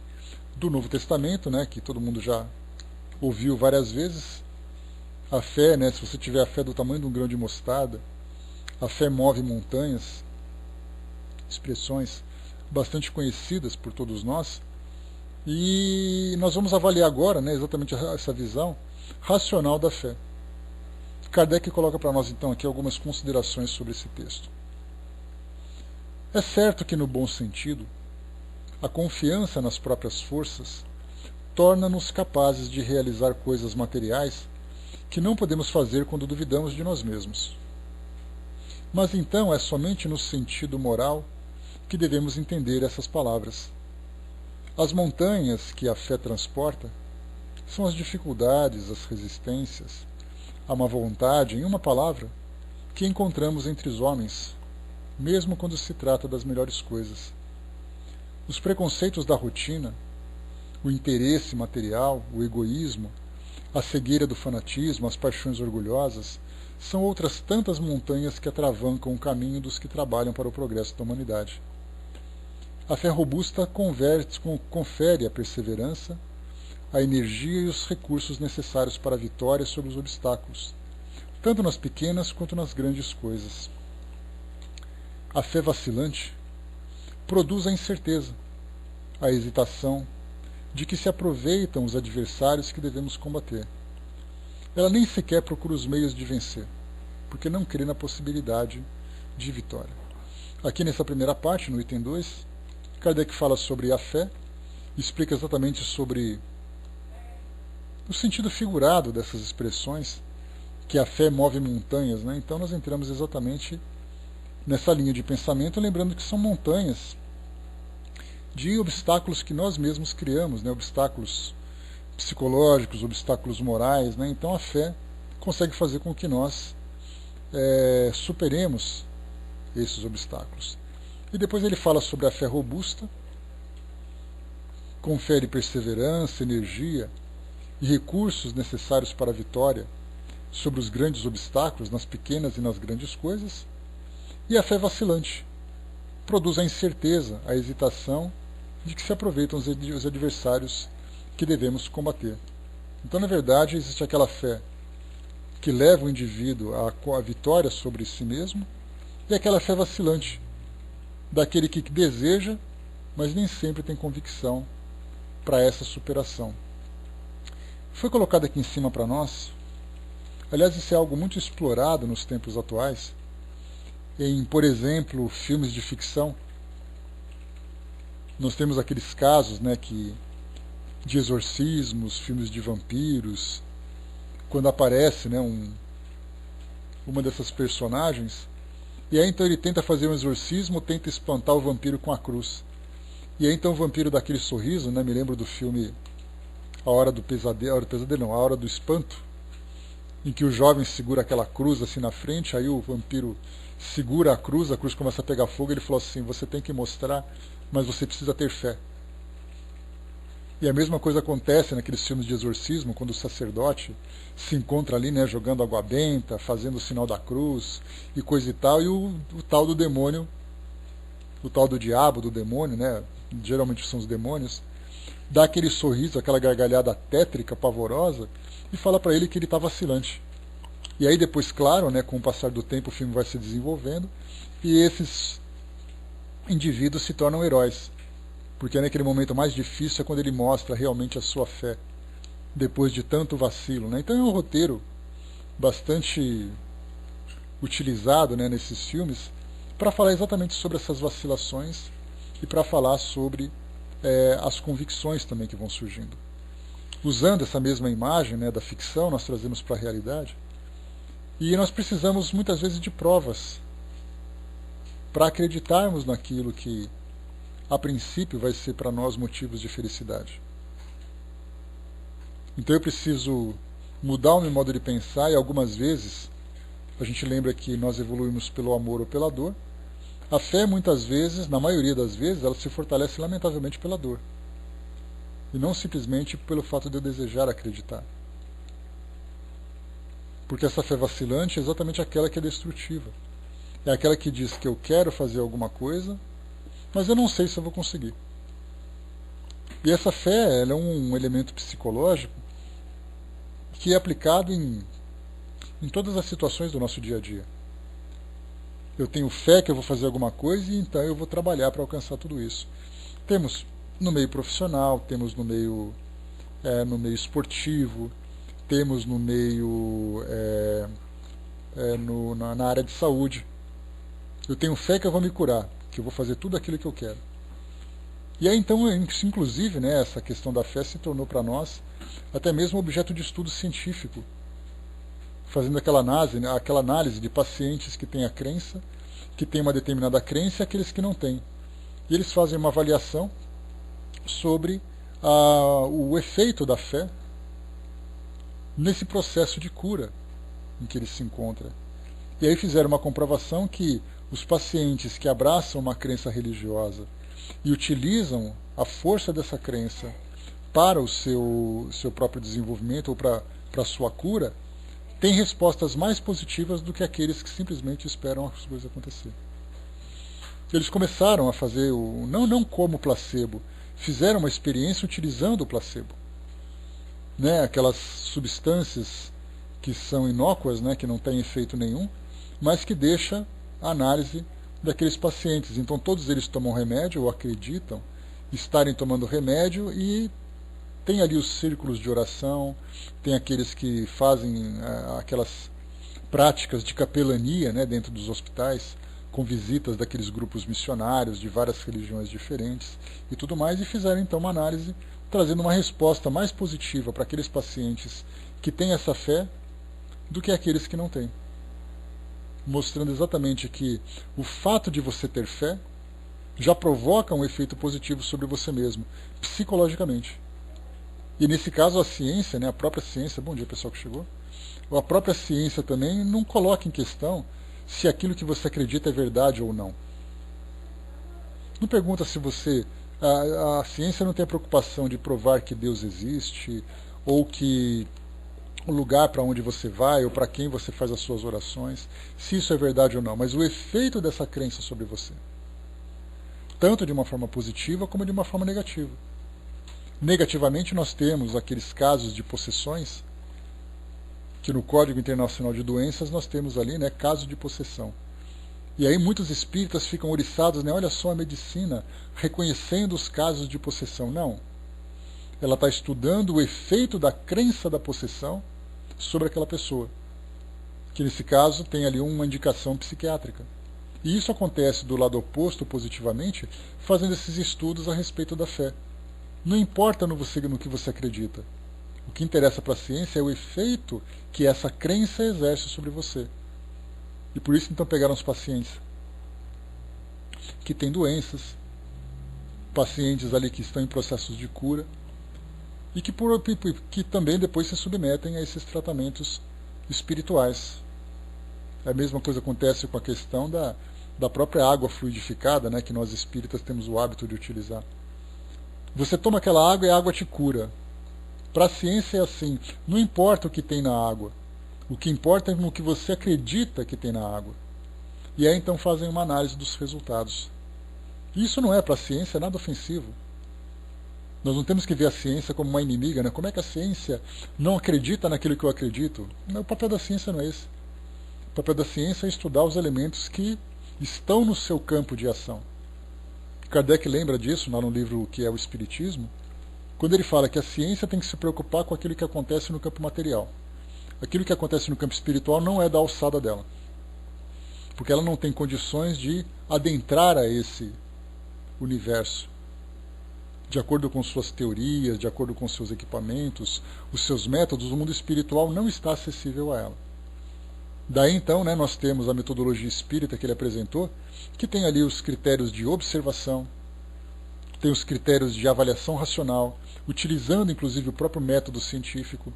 do Novo Testamento, que todo mundo já ouviu várias vezes. A fé, se você tiver a fé do tamanho de um grão de mostarda, a fé move montanhas, expressões bastante conhecidas por todos nós. E nós vamos avaliar agora exatamente essa visão racional da fé. Kardec coloca para nós então aqui algumas considerações sobre esse texto. É certo que, no bom sentido, a confiança nas próprias forças torna-nos capazes de realizar coisas materiais que não podemos fazer quando duvidamos de nós mesmos. Mas então é somente no sentido moral que devemos entender essas palavras. As montanhas que a fé transporta são as dificuldades, as resistências, a má vontade, em uma palavra, que encontramos entre os homens, mesmo quando se trata das melhores coisas. Os preconceitos da rotina, o interesse material, o egoísmo, a cegueira do fanatismo, as paixões orgulhosas, são outras tantas montanhas que atravancam o caminho dos que trabalham para o progresso da humanidade. A fé robusta confere a perseverança, a energia e os recursos necessários para a vitória sobre os obstáculos, tanto nas pequenas quanto nas grandes coisas. A fé vacilante produz a incerteza, a hesitação de que se aproveitam os adversários que devemos combater. Ela nem sequer procura os meios de vencer, porque não crê na possibilidade de vitória. Aqui nessa primeira parte, no item 2, Kardec fala sobre a fé, explica exatamente sobre o sentido figurado dessas expressões, que a fé move montanhas, né? Então nós entramos exatamente nessa linha de pensamento, lembrando que são montanhas de obstáculos que nós mesmos criamos, né? Obstáculos psicológicos, obstáculos morais, né? Então a fé consegue fazer com que nós superemos esses obstáculos. E depois ele fala sobre a fé robusta, confere perseverança, energia e recursos necessários para a vitória sobre os grandes obstáculos, nas pequenas e nas grandes coisas. E a fé vacilante produz a incerteza, a hesitação de que se aproveitam os adversários que devemos combater. Então, na verdade, existe aquela fé que leva o indivíduo à vitória sobre si mesmo, e aquela fé vacilante, daquele que deseja, mas nem sempre tem convicção para essa superação. Foi colocado aqui em cima para nós, aliás, isso é algo muito explorado nos tempos atuais, em, por exemplo, filmes de ficção. Nós temos aqueles casos, né, de exorcismos, filmes de vampiros, quando aparece, né, uma dessas personagens, e aí então ele tenta fazer um exorcismo, tenta espantar o vampiro com a cruz. E aí então o vampiro dá aquele sorriso, né, me lembro do filme A Hora do Pesadelo, A Hora do Espanto, em que o jovem segura aquela cruz assim na frente, aí o vampiro segura a cruz começa a pegar fogo, e ele falou assim: você tem que mostrar, mas você precisa ter fé. E a mesma coisa acontece naqueles filmes de exorcismo, quando o sacerdote se encontra ali, né, jogando água benta, fazendo o sinal da cruz e coisa e tal, e o tal do demônio, o tal do diabo, do demônio, né, geralmente são os demônios, dá aquele sorriso, aquela gargalhada tétrica, pavorosa, e fala para ele que ele está vacilante. E aí depois, claro, né, com o passar do tempo o filme vai se desenvolvendo, e esses indivíduos se tornam heróis. Porque naquele momento mais difícil é quando ele mostra realmente a sua fé, depois de tanto vacilo, né? Então é um roteiro bastante utilizado, né, nesses filmes, para falar exatamente sobre essas vacilações e para falar sobre as convicções também que vão surgindo. Usando essa mesma imagem, né, da ficção, nós trazemos para a realidade, e nós precisamos muitas vezes de provas para acreditarmos naquilo que a princípio vai ser para nós motivos de felicidade. Então eu preciso mudar o meu modo de pensar, e algumas vezes a gente lembra que nós evoluímos pelo amor ou pela dor. A fé, muitas vezes, na maioria das vezes, ela se fortalece lamentavelmente pela dor, e não simplesmente pelo fato de eu desejar acreditar. Porque essa fé vacilante é exatamente aquela que é destrutiva. É aquela que diz que eu quero fazer alguma coisa, mas eu não sei se eu vou conseguir. E essa fé, ela é um elemento psicológico que é aplicado em todas as situações do nosso dia a dia. Eu tenho fé que eu vou fazer alguma coisa, e então eu vou trabalhar para alcançar tudo isso. Temos no meio profissional, temos no meio esportivo, temos no meio na área de saúde. Eu tenho fé que eu vou me curar, que eu vou fazer tudo aquilo que eu quero. E aí então, inclusive, né, essa questão da fé se tornou para nós até mesmo objeto de estudo científico, fazendo aquela análise de pacientes que têm a crença, que têm uma determinada crença, e aqueles que não têm. E eles fazem uma avaliação sobre o efeito da fé nesse processo de cura em que ele se encontra. E aí fizeram uma comprovação que os pacientes que abraçam uma crença religiosa e utilizam a força dessa crença para o seu próprio desenvolvimento ou para a sua cura, têm respostas mais positivas do que aqueles que simplesmente esperam as coisas acontecer. Eles começaram a fazer, não como placebo, fizeram uma experiência utilizando o placebo. Né, aquelas substâncias que são inócuas, né, que não têm efeito nenhum, mas que deixa a análise daqueles pacientes. Então todos eles tomam remédio, ou acreditam estarem tomando remédio, e tem ali os círculos de oração, tem aqueles que fazem aquelas práticas de capelania, né, dentro dos hospitais, com visitas daqueles grupos missionários de várias religiões diferentes e tudo mais, e fizeram então uma análise trazendo uma resposta mais positiva para aqueles pacientes que têm essa fé do que aqueles que não têm. Mostrando exatamente que o fato de você ter fé já provoca um efeito positivo sobre você mesmo, psicologicamente. E nesse caso a ciência, né, a própria ciência, bom dia pessoal que chegou, a própria ciência também não coloca em questão se aquilo que você acredita é verdade ou não. Não pergunta se você... A ciência não tem a preocupação de provar que Deus existe, ou que o lugar para onde você vai, ou para quem você faz as suas orações, se isso é verdade ou não, mas o efeito dessa crença sobre você. Tanto de uma forma positiva como de uma forma negativa. Negativamente nós temos aqueles casos de possessões, que no Código Internacional de Doenças nós temos ali, né, casos de possessão. E aí muitos espíritas ficam oriçados, né, olha só a medicina reconhecendo os casos de possessão. Não. Ela está estudando o efeito da crença da possessão sobre aquela pessoa, que nesse caso tem ali uma indicação psiquiátrica. E isso acontece do lado oposto, positivamente, fazendo esses estudos a respeito da fé. Não importa no que você acredita. O que interessa para a ciência é o efeito que essa crença exerce sobre você. E por isso então pegaram os pacientes que têm doenças, pacientes ali que estão em processos de cura, e que também depois se submetem a esses tratamentos espirituais. A mesma coisa acontece com a questão da própria água fluidificada, né, que nós espíritas temos o hábito de utilizar. Você toma aquela água e a água te cura. Para a ciência é assim, não importa o que tem na água, o que importa é no que você acredita que tem na água. E aí então fazem uma análise dos resultados. Isso não é para a ciência nada ofensivo. Nós não temos que ver a ciência como uma inimiga, né? Como é que a ciência não acredita naquilo que eu acredito? O papel da ciência não é esse. O papel da ciência é estudar os elementos que estão no seu campo de ação. Kardec lembra disso lá no livro que é o Espiritismo, quando ele fala que a ciência tem que se preocupar com aquilo que acontece no campo material. Aquilo que acontece no campo espiritual não é da alçada dela, porque ela não tem condições de adentrar a esse universo, de acordo com suas teorias, de acordo com seus equipamentos, os seus métodos. O mundo espiritual não está acessível a ela. Daí então, né, nós temos a metodologia espírita que ele apresentou, que tem ali os critérios de observação, tem os critérios de avaliação racional, utilizando inclusive o próprio método científico.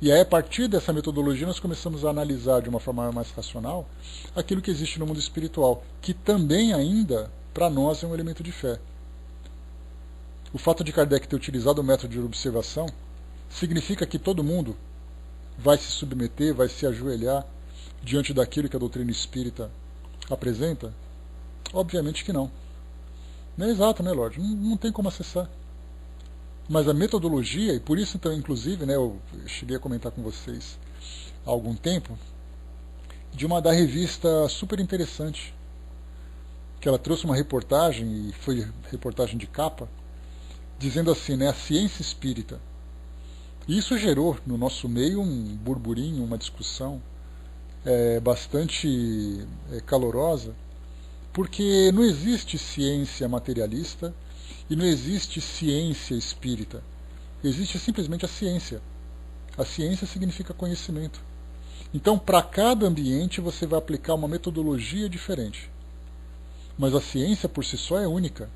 E aí, a partir dessa metodologia, nós começamos a analisar de uma forma mais racional aquilo que existe no mundo espiritual, que também ainda, para nós, é um elemento de fé. O fato de Kardec ter utilizado o método de observação significa que todo mundo vai se submeter, vai se ajoelhar diante daquilo que a doutrina espírita apresenta? Obviamente que não. Não é exato, né, Lorde? Não tem como acessar. Mas a metodologia, e por isso, então, inclusive, né, eu cheguei a comentar com vocês há algum tempo, da revista super interessante, que ela trouxe uma reportagem, e foi reportagem de capa, dizendo assim, né, a ciência espírita. E isso gerou no nosso meio um burburinho, uma discussão bastante calorosa, porque não existe ciência materialista e não existe ciência espírita. Existe simplesmente a ciência. A ciência significa conhecimento. Então, para cada ambiente, você vai aplicar uma metodologia diferente. Mas a ciência por si só é única.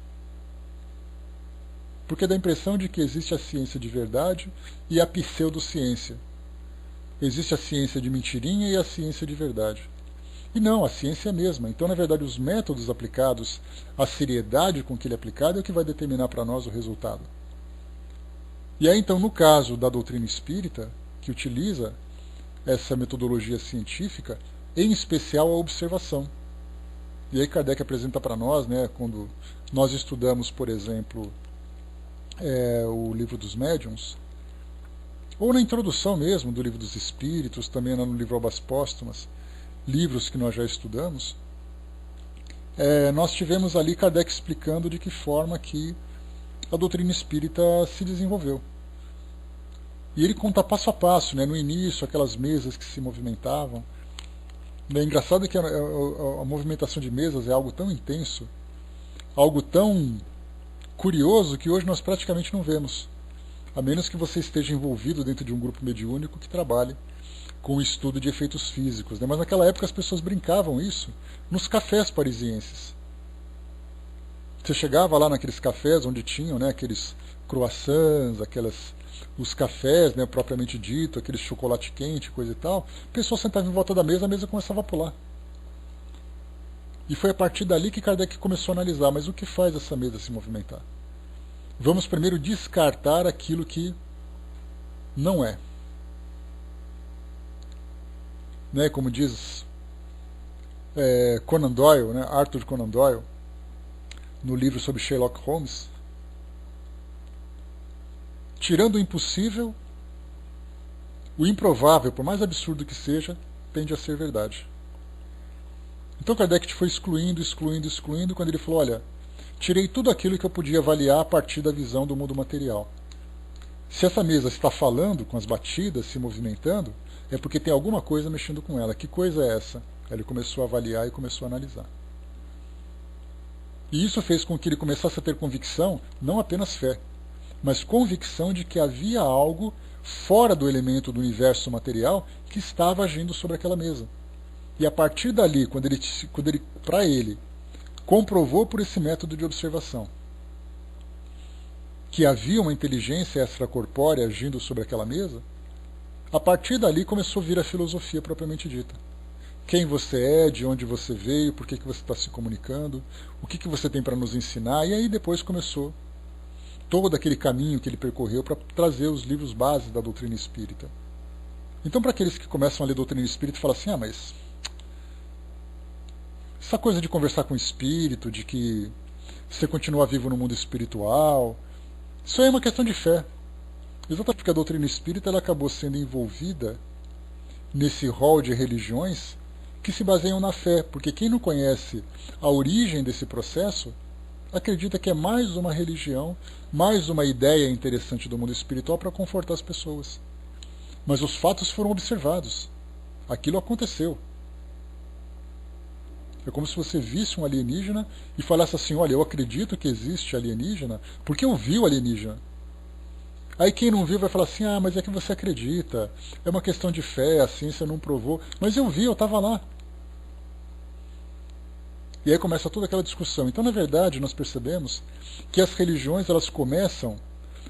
Porque dá a impressão de que existe a ciência de verdade e a pseudociência. Existe a ciência de mentirinha e a ciência de verdade. E não, a ciência é a mesma. Então, na verdade, os métodos aplicados, a seriedade com que ele é aplicado é o que vai determinar para nós o resultado. E aí, então, no caso da doutrina espírita, que utiliza essa metodologia científica, em especial a observação. E aí Kardec apresenta para nós, né, quando nós estudamos, por exemplo, o Livro dos Médiuns, ou na introdução mesmo do Livro dos Espíritos, também no livro Obras Póstumas, livros que nós já estudamos, nós tivemos ali Kardec explicando de que forma que a doutrina espírita se desenvolveu. E ele conta passo a passo, né, no início, aquelas mesas que se movimentavam. É engraçado que a movimentação de mesas é algo tão intenso, algo tão curioso, que hoje nós praticamente não vemos. a menos que você esteja envolvido dentro de um grupo mediúnico que trabalhe com o estudo de efeitos físicos, né? Mas naquela época as pessoas brincavam isso nos cafés parisienses. Você chegava lá naqueles cafés onde tinham, né, aqueles croissants, os cafés, né, propriamente dito, aquele chocolate quente, coisa e tal, a pessoa sentava em volta da mesa, a mesa começava a pular. E foi a partir dali que Kardec começou a analisar, mas o que faz essa mesa se movimentar? Vamos primeiro descartar aquilo que não é. Né, como diz Conan Doyle, né, Arthur Conan Doyle, no livro sobre Sherlock Holmes, tirando o impossível, o improvável, por mais absurdo que seja, tende a ser verdade. Então Kardec foi excluindo, quando ele falou, olha, tirei tudo aquilo que eu podia avaliar a partir da visão do mundo material. Se essa mesa está falando com as batidas, se movimentando, é porque tem alguma coisa mexendo com ela. Que coisa é essa? Aí ele começou a avaliar e começou a analisar. E isso fez com que ele começasse a ter convicção, não apenas fé, mas convicção de que havia algo fora do elemento do universo material que estava agindo sobre aquela mesa. E a partir dali, quando ele para ele, comprovou por esse método de observação que havia uma inteligência extracorpórea agindo sobre aquela mesa, a partir dali começou a vir a filosofia propriamente dita. Quem você é, de onde você veio, por que você está se comunicando, o que você tem para nos ensinar, e aí depois começou todo aquele caminho que ele percorreu para trazer os livros bases da doutrina espírita. Então, para aqueles que começam a ler doutrina espírita e falam assim, mas essa coisa de conversar com o espírito, de que você continua vivo no mundo espiritual, isso aí é uma questão de fé. Exatamente porque a doutrina espírita ela acabou sendo envolvida nesse rol de religiões que se baseiam na fé, porque quem não conhece a origem desse processo acredita que é mais uma religião, mais uma ideia interessante do mundo espiritual para confortar as pessoas. Mas os fatos foram observados. Aquilo aconteceu. É como se você visse um alienígena e falasse assim, olha, eu acredito que existe alienígena porque eu vi o alienígena. Aí quem não viu vai falar assim, ah, mas é que você acredita, é uma questão de fé, a ciência não provou, mas eu vi, eu estava lá. E aí começa toda aquela discussão. Então, na verdade, nós percebemos que as religiões, elas começam,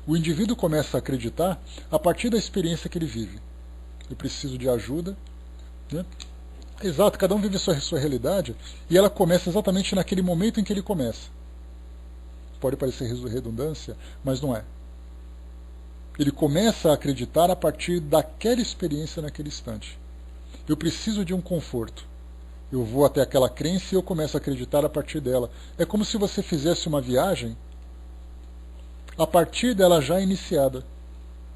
o indivíduo começa a acreditar a partir da experiência que ele vive. Eu preciso de ajuda, né? Exato, cada um vive a sua realidade e ela começa exatamente naquele momento em que ele começa. Pode parecer redundância, mas não é. Ele começa a acreditar a partir daquela experiência naquele instante. Eu preciso de um conforto. Eu vou até aquela crença e eu começo a acreditar a partir dela. É como se você fizesse uma viagem a partir dela já iniciada.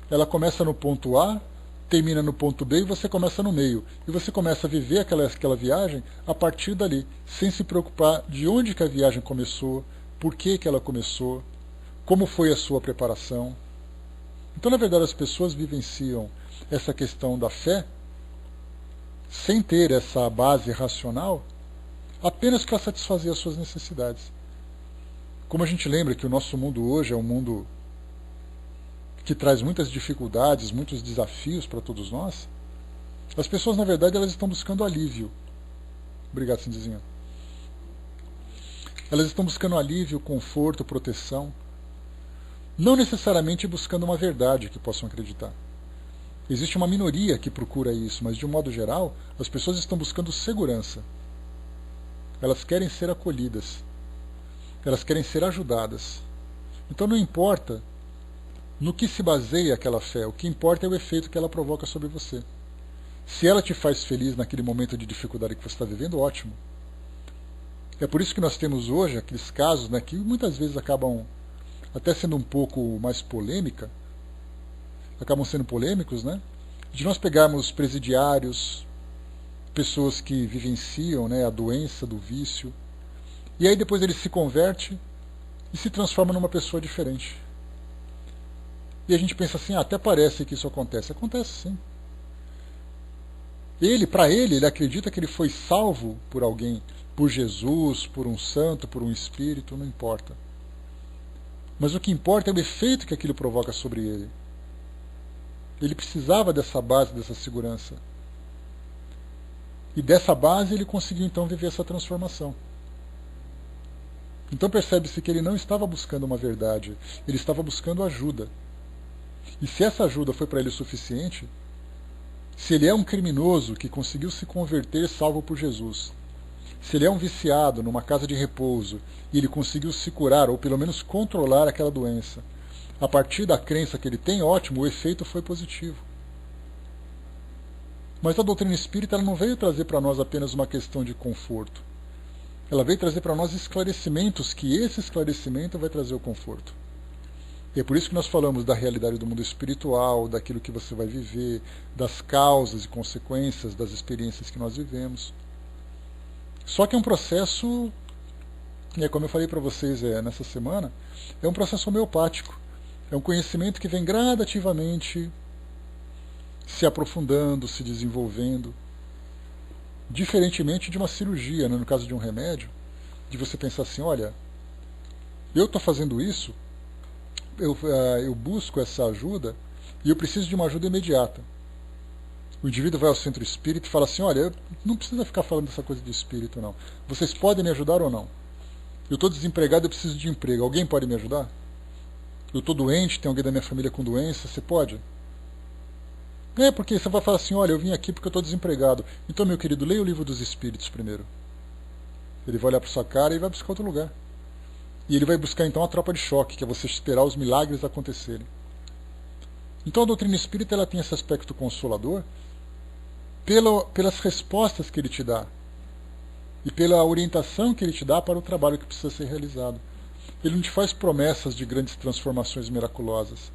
Ela começa no ponto A, termina no ponto B e você começa no meio. E você começa a viver aquela viagem a partir dali, sem se preocupar de onde que a viagem começou, por que ela começou, como foi a sua preparação. Então, na verdade, as pessoas vivenciam essa questão da fé sem ter essa base racional, apenas para satisfazer as suas necessidades. Como a gente lembra que o nosso mundo hoje é um mundo que traz muitas dificuldades, muitos desafios para todos nós, as pessoas, na verdade, elas estão buscando alívio. Obrigado, Cindizinha. Elas estão buscando alívio, conforto, proteção, não necessariamente buscando uma verdade que possam acreditar. Existe uma minoria que procura isso, mas de um modo geral, as pessoas estão buscando segurança. Elas querem ser acolhidas. Elas querem ser ajudadas. Então não importa no que se baseia aquela fé, o que importa é o efeito que ela provoca sobre você. Se ela te faz feliz naquele momento de dificuldade que você está vivendo, ótimo. É por isso que nós temos hoje aqueles casos, né, que muitas vezes acabam até sendo um pouco mais acabam sendo polêmicos, né? De nós pegarmos presidiários, pessoas que vivenciam, né, a doença do vício, e aí depois ele se converte e se transforma numa pessoa diferente. E a gente pensa assim, até parece que isso acontece. Acontece sim. Para ele acredita que ele foi salvo por alguém, por Jesus, por um santo, por um espírito, não importa. mas o que importa é o efeito que aquilo provoca sobre ele. Ele precisava dessa base, dessa segurança. E dessa base ele conseguiu então viver essa transformação. Então percebe-se que ele não estava buscando uma verdade, ele estava buscando ajuda. E se essa ajuda foi para ele suficiente, se ele é um criminoso que conseguiu se converter salvo por Jesus, se ele é um viciado numa casa de repouso e ele conseguiu se curar, ou pelo menos controlar aquela doença, a partir da crença que ele tem, ótimo, o efeito foi positivo. Mas a doutrina espírita ela não veio trazer para nós apenas uma questão de conforto. Ela veio trazer para nós esclarecimentos, que esse esclarecimento vai trazer o conforto. E é por isso que nós falamos da realidade do mundo espiritual, daquilo que você vai viver, das causas e consequências das experiências que nós vivemos. Só que é um processo, como eu falei para vocês nessa semana, é um processo homeopático. É um conhecimento que vem gradativamente se aprofundando, se desenvolvendo. Diferentemente de uma cirurgia, né, no caso de um remédio, de você pensar assim, olha, eu estou fazendo isso, eu busco essa ajuda e eu preciso de uma ajuda imediata. O indivíduo vai ao centro espírita e fala assim, olha, não precisa ficar falando dessa coisa de espírito não. Vocês podem me ajudar ou não? Eu estou desempregado, eu preciso de emprego. Alguém pode me ajudar? Eu estou doente, tem alguém da minha família com doença, você pode? Porque você vai falar assim, olha, eu vim aqui porque eu estou desempregado. Então, meu querido, leia o livro dos Espíritos primeiro. Ele vai olhar para sua cara e vai buscar outro lugar. E ele vai buscar então a tropa de choque, que é você esperar os milagres acontecerem. Então a doutrina espírita ela tem esse aspecto consolador pelas respostas que ele te dá e pela orientação que ele te dá para o trabalho que precisa ser realizado. Ele não te faz promessas de grandes transformações miraculosas,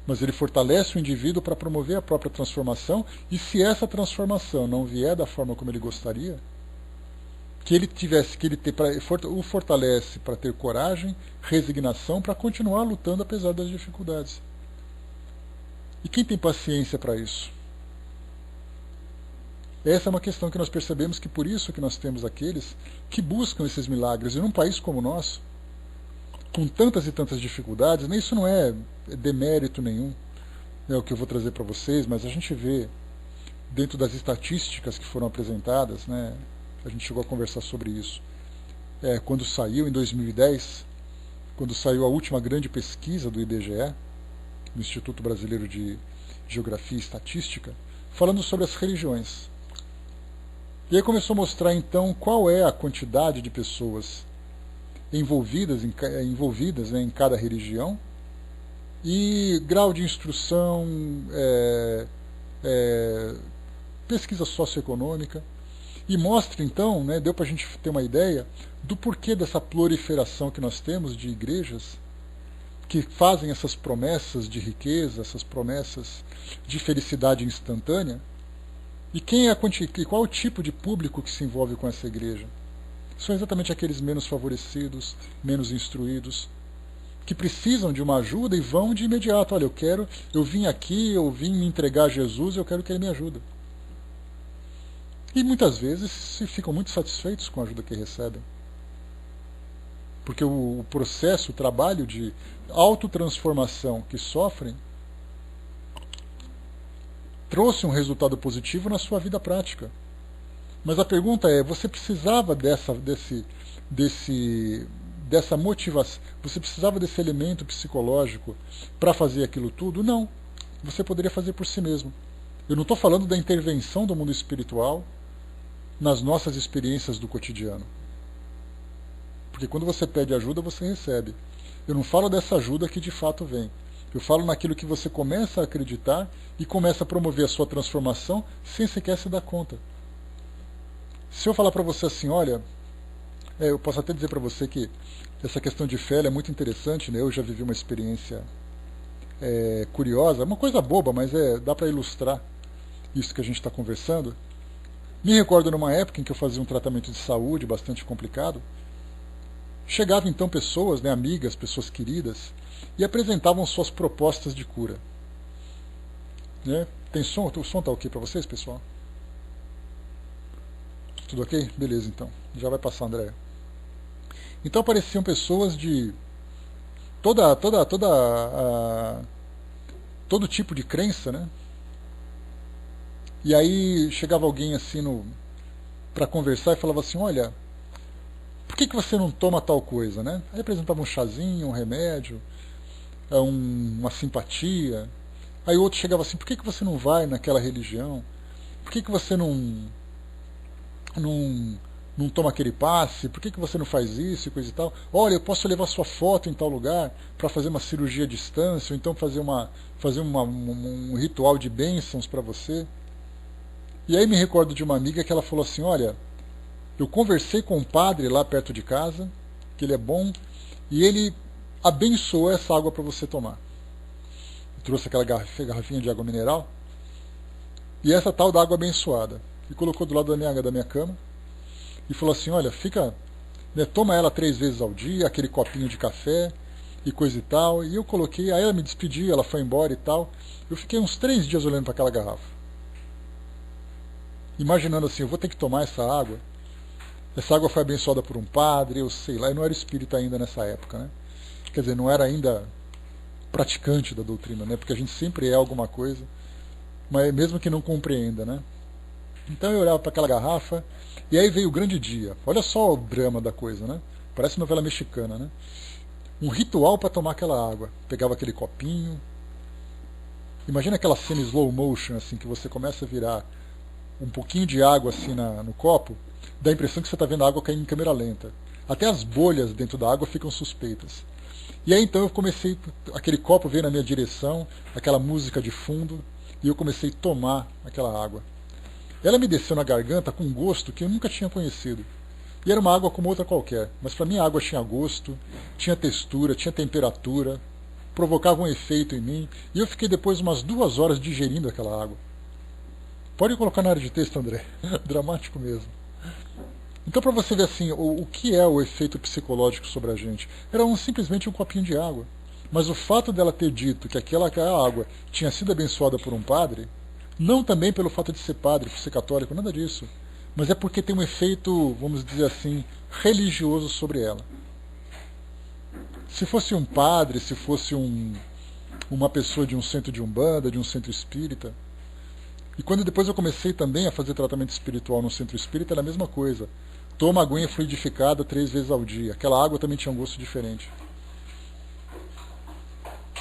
mas ele fortalece o indivíduo para promover a própria transformação, e se essa transformação não vier da forma como ele gostaria, o fortalece para ter coragem, resignação, para continuar lutando apesar das dificuldades. E quem tem paciência para isso? Essa é uma questão que nós percebemos que por isso que nós temos aqueles que buscam esses milagres. E num país como o nosso, com tantas e tantas dificuldades, né, isso não é demérito nenhum, é o que eu vou trazer para vocês, mas a gente vê dentro das estatísticas que foram apresentadas, né, a gente chegou a conversar sobre isso, quando saiu em 2010, quando saiu a última grande pesquisa do IBGE, no Instituto Brasileiro de Geografia e Estatística, falando sobre as religiões. E aí começou a mostrar então qual é a quantidade de pessoas envolvidas em cada religião, e grau de instrução, pesquisa socioeconômica, e mostra então, né, deu para a gente ter uma ideia do porquê dessa proliferação que nós temos de igrejas que fazem essas promessas de riqueza, essas promessas de felicidade instantânea, e qual é o tipo de público que se envolve com essa igreja. São exatamente aqueles menos favorecidos, menos instruídos, que precisam de uma ajuda e vão de imediato. Olha, eu vim aqui, eu vim me entregar a Jesus, eu quero que Ele me ajude. E muitas vezes se ficam muito satisfeitos com a ajuda que recebem. Porque o processo, o trabalho de autotransformação que sofrem, trouxe um resultado positivo na sua vida prática. Mas a pergunta é, você precisava dessa motivação, você precisava desse elemento psicológico para fazer aquilo tudo? Não. Você poderia fazer por si mesmo. Eu não estou falando da intervenção do mundo espiritual nas nossas experiências do cotidiano. Porque quando você pede ajuda, você recebe. Eu não falo dessa ajuda que de fato vem. Eu falo naquilo que você começa a acreditar e começa a promover a sua transformação sem sequer se dar conta. Se eu falar para você assim, olha, eu posso até dizer para você que essa questão de fé é muito interessante, né? Eu já vivi uma experiência curiosa, uma coisa boba, mas dá para ilustrar isso que a gente está conversando. Me recordo numa época em que eu fazia um tratamento de saúde bastante complicado. Chegavam então pessoas, né, amigas, pessoas queridas, e apresentavam suas propostas de cura. Né? Tem som? O som está ok para vocês, pessoal? Tudo ok? Beleza, então. Já vai passar, André. Então apareciam pessoas de todo tipo de crença, né? E aí chegava alguém assim para conversar e falava assim, olha, por que você não toma tal coisa, né? Aí apresentava um chazinho, um remédio, uma simpatia. Aí o outro chegava assim, por que você não vai naquela religião? Por que você não, não toma aquele passe? Por que você não faz isso e coisa e tal? Olha, eu posso levar sua foto em tal lugar para fazer uma cirurgia à distância, ou então um ritual de bênçãos para você. E aí me recordo de uma amiga que ela falou assim, olha, eu conversei com um padre lá perto de casa, que ele é bom, e ele abençoou essa água para você tomar. Eu trouxe aquela garrafinha de água mineral, e essa tal da água abençoada. E colocou do lado da minha cama, e falou assim, olha, toma ela 3 vezes ao dia, aquele copinho de café, e coisa e tal. E eu coloquei, aí ela me despediu, ela foi embora e tal. Eu fiquei uns 3 dias olhando para aquela garrafa, imaginando assim, eu vou ter que tomar essa água. Essa água foi abençoada por um padre, eu sei lá, eu não era espírita ainda nessa época, né? Quer dizer, não era ainda praticante da doutrina, né? Porque a gente sempre é alguma coisa, mas mesmo que não compreenda, né? Então eu olhava para aquela garrafa, e aí veio o grande dia. Olha só o drama da coisa, né? Parece novela mexicana, né? Um ritual para tomar aquela água. Pegava aquele copinho. Imagina aquela cena slow motion, assim, que você começa a virar um pouquinho de água assim no copo, dá a impressão que você está vendo a água caindo em câmera lenta. Até as bolhas dentro da água ficam suspeitas. E aí então eu comecei, aquele copo veio na minha direção, aquela música de fundo, e eu comecei a tomar aquela água. Ela me desceu na garganta com um gosto que eu nunca tinha conhecido. E era uma água como outra qualquer, mas para mim a água tinha gosto, tinha textura, tinha temperatura, provocava um efeito em mim, e eu fiquei depois umas 2 horas digerindo aquela água. Pode colocar na área de texto, André. Dramático mesmo. Então, para você ver assim, o que é o efeito psicológico sobre a gente? Era simplesmente um copinho de água. Mas o fato dela ter dito que aquela água tinha sido abençoada por um padre, não também pelo fato de ser padre, por ser católico, nada disso, mas é porque tem um efeito, vamos dizer assim, religioso sobre ela. Se fosse um padre, se fosse uma pessoa de um centro de umbanda, de um centro espírita, e quando depois eu comecei também a fazer tratamento espiritual no centro espírita, era a mesma coisa. Toma aguinha fluidificada 3 vezes ao dia. Aquela água também tinha um gosto diferente.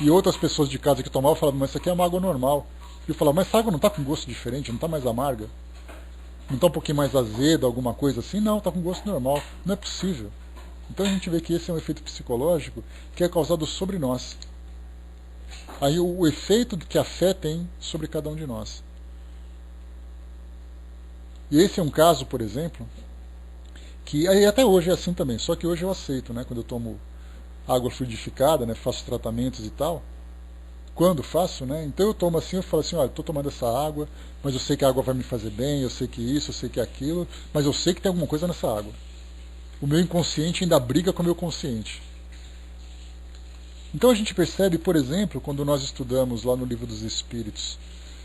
E outras pessoas de casa que tomavam falavam, mas isso aqui é uma água normal. E eu falava, mas essa água não está com gosto diferente, não está mais amarga? Não está um pouquinho mais azeda, alguma coisa assim? Não, está com gosto normal. Não é possível. Então a gente vê que esse é um efeito psicológico que é causado sobre nós. Aí o efeito que a fé tem sobre cada um de nós. E esse é um caso, por exemplo, que aí até hoje é assim também, só que hoje eu aceito, né? Quando eu tomo água fluidificada, né? Faço tratamentos e tal. Quando faço, né? Então eu tomo assim, eu falo assim, olha, estou tomando essa água, mas eu sei que a água vai me fazer bem, eu sei que isso, eu sei que aquilo, mas eu sei que tem alguma coisa nessa água. O meu inconsciente ainda briga com o meu consciente. Então a gente percebe, por exemplo, quando nós estudamos lá no Livro dos Espíritos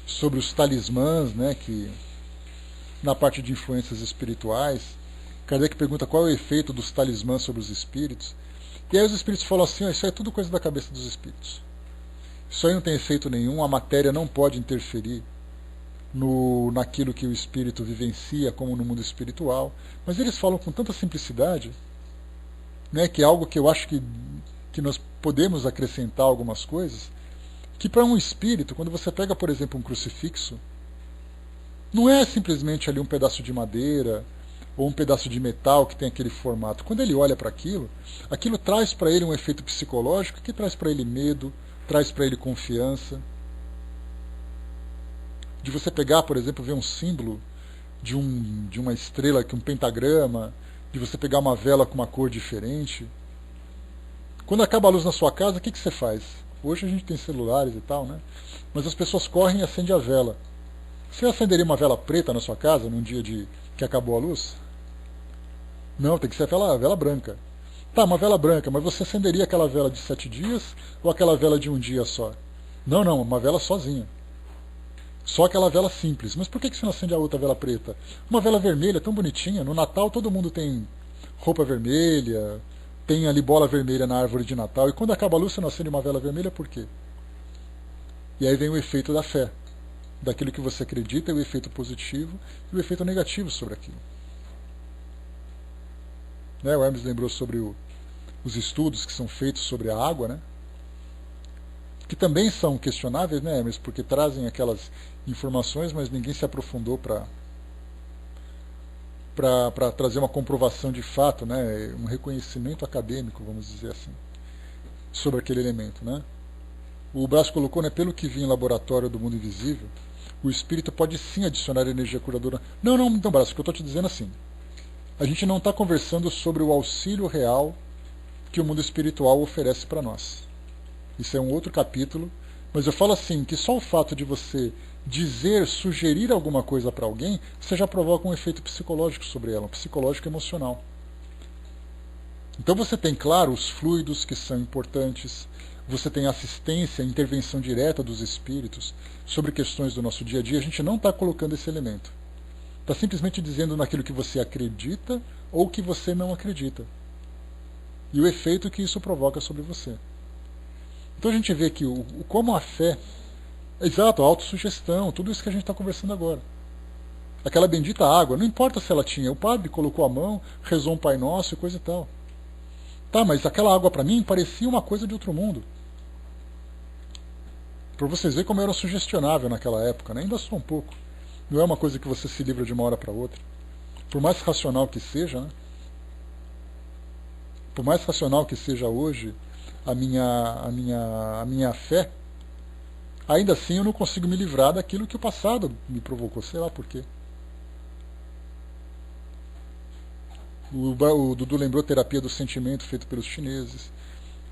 sobre os talismãs, né? Que na parte de influências espirituais, Kardec pergunta qual é o efeito dos talismãs sobre os espíritos. E aí os espíritos falam assim, isso é tudo coisa da cabeça dos espíritos. Isso aí não tem efeito nenhum, a matéria não pode interferir naquilo que o espírito vivencia, como no mundo espiritual. Mas eles falam com tanta simplicidade, né, que é algo que eu acho que nós podemos acrescentar algumas coisas, que para um espírito, quando você pega, por exemplo, um crucifixo, não é simplesmente ali um pedaço de madeira ou um pedaço de metal que tem aquele formato. Quando ele olha para aquilo traz para ele um efeito psicológico que traz para ele medo, traz para ele confiança. De você pegar, por exemplo, ver um símbolo de uma estrela, um pentagrama, de você pegar uma vela com uma cor diferente. Quando acaba a luz na sua casa, o que você faz? Hoje a gente tem celulares e tal, né? Mas as pessoas correm e acendem a vela. Você acenderia uma vela preta na sua casa num dia que acabou a luz? Não, tem que ser aquela vela branca. Tá, uma vela branca, mas você acenderia aquela vela de 7 dias ou aquela vela de um dia só? Não, uma vela sozinha. Só aquela vela simples. Mas por que você não acende a outra vela preta? Uma vela vermelha tão bonitinha. No Natal todo mundo tem roupa vermelha, tem ali bola vermelha na árvore de Natal, e quando acaba a luz você não acende uma vela vermelha, por quê? E aí vem o efeito da fé, daquilo que você acredita, o efeito positivo e o efeito negativo sobre aquilo. Né? O Hermes lembrou sobre os estudos que são feitos sobre a água, né? Que também são questionáveis, né, Hermes, porque trazem aquelas informações, mas ninguém se aprofundou para trazer uma comprovação de fato, né, um reconhecimento acadêmico, vamos dizer assim, sobre aquele elemento. Né? O Brás colocou, né, pelo que vi em laboratório do mundo invisível, o espírito pode sim adicionar energia curadora. Não, então, Brás, o que eu estou te dizendo assim, a gente não está conversando sobre o auxílio real que o mundo espiritual oferece para nós. Isso é um outro capítulo, mas eu falo assim, que só o fato de você dizer, sugerir alguma coisa para alguém, você já provoca um efeito psicológico sobre ela, um psicológico emocional. Então você tem, claro, os fluidos que são importantes, você tem assistência, intervenção direta dos espíritos sobre questões do nosso dia a dia, a gente não está colocando esse elemento. Está simplesmente dizendo naquilo que você acredita ou que você não acredita. E o efeito que isso provoca sobre você. Então a gente vê que como a fé, exato, a autossugestão, tudo isso que a gente está conversando agora. Aquela bendita água, não importa se ela tinha, o padre colocou a mão, rezou um Pai Nosso e coisa e tal. Tá, mas aquela água para mim parecia uma coisa de outro mundo. Para vocês verem como eu era sugestionável naquela época, né? Ainda sou um pouco. Não é uma coisa que você se livra de uma hora para outra. Por mais racional que seja, né? Por mais racional que seja hoje a minha fé, ainda assim eu não consigo me livrar daquilo que o passado me provocou, sei lá por quê. O Dudu lembrou a terapia do sentimento feito pelos chineses.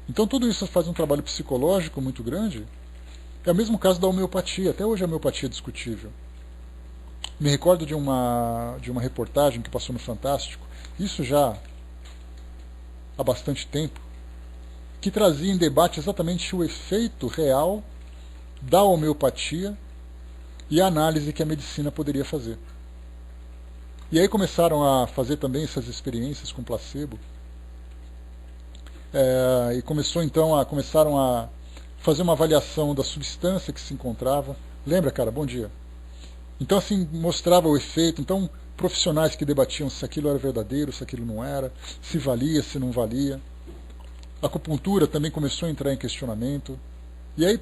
Então tudo isso faz um trabalho psicológico muito grande. É o mesmo caso da homeopatia, até hoje a homeopatia é discutível. Me recordo de uma reportagem que passou no Fantástico, isso já há bastante tempo, que trazia em debate exatamente o efeito real da homeopatia e a análise que a medicina poderia fazer. E aí começaram a fazer também essas experiências com placebo. E começaram a fazer uma avaliação da substância que se encontrava. Lembra, cara? Bom dia. Então, assim, mostrava o efeito. Então, profissionais que debatiam se aquilo era verdadeiro, se aquilo não era, se valia, se não valia. A acupuntura também começou a entrar em questionamento. E aí,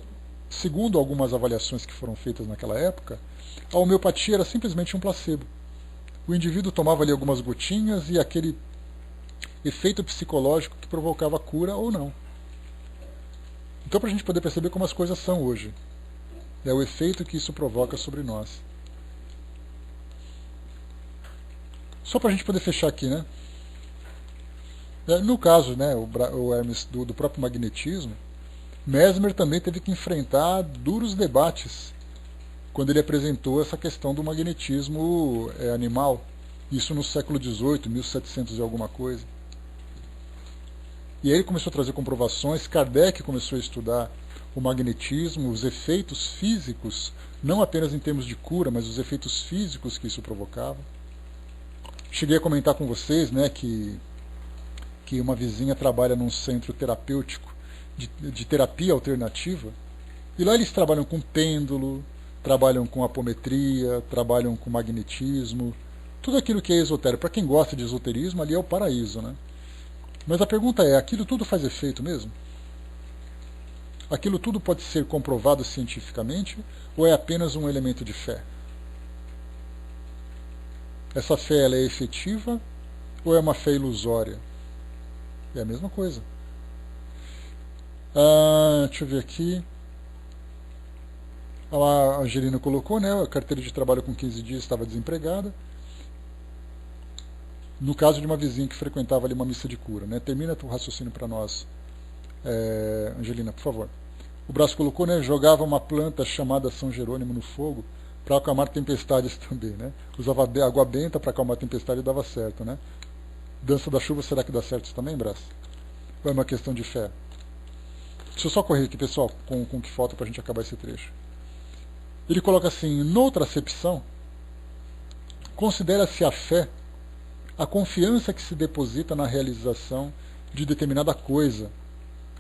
segundo algumas avaliações que foram feitas naquela época, a homeopatia era simplesmente um placebo. O indivíduo tomava ali algumas gotinhas e aquele efeito psicológico que provocava a cura ou não. Então, para a gente poder perceber como as coisas são hoje, é o efeito que isso provoca sobre nós. Só para a gente poder fechar aqui, né? No caso, né, o Hermes do próprio magnetismo, Mesmer também teve que enfrentar duros debates quando ele apresentou essa questão do magnetismo animal, isso no século XVIII, 1700 e alguma coisa. E aí ele começou a trazer comprovações, Kardec começou a estudar o magnetismo, os efeitos físicos, não apenas em termos de cura, mas os efeitos físicos que isso provocava. Cheguei a comentar com vocês, né, que uma vizinha trabalha num centro terapêutico de terapia alternativa, e lá eles trabalham com pêndulo, trabalham com apometria, trabalham com magnetismo, tudo aquilo que é esotérico. Para quem gosta de esoterismo, ali é o paraíso, né? Mas a pergunta é, aquilo tudo faz efeito mesmo? Aquilo tudo pode ser comprovado cientificamente ou é apenas um elemento de fé? Essa fé ela é efetiva ou é uma fé ilusória? É a mesma coisa. Deixa eu ver aqui. A Angelina colocou, né? A carteira de trabalho com 15 dias estava desempregada. No caso de uma vizinha que frequentava ali uma missa de cura, né? Termina o raciocínio para nós, Angelina, por favor. O Brás colocou, né? Jogava uma planta chamada São Jerônimo no fogo para acalmar tempestades também, né? Usava água benta para acalmar tempestade e dava certo, né? Dança da chuva, será que dá certo isso também, Brás? Ou é uma questão de fé? Deixa eu só correr aqui, pessoal, com o que falta para a gente acabar esse trecho. Ele coloca assim, noutra acepção, considera-se a fé a confiança que se deposita na realização de determinada coisa,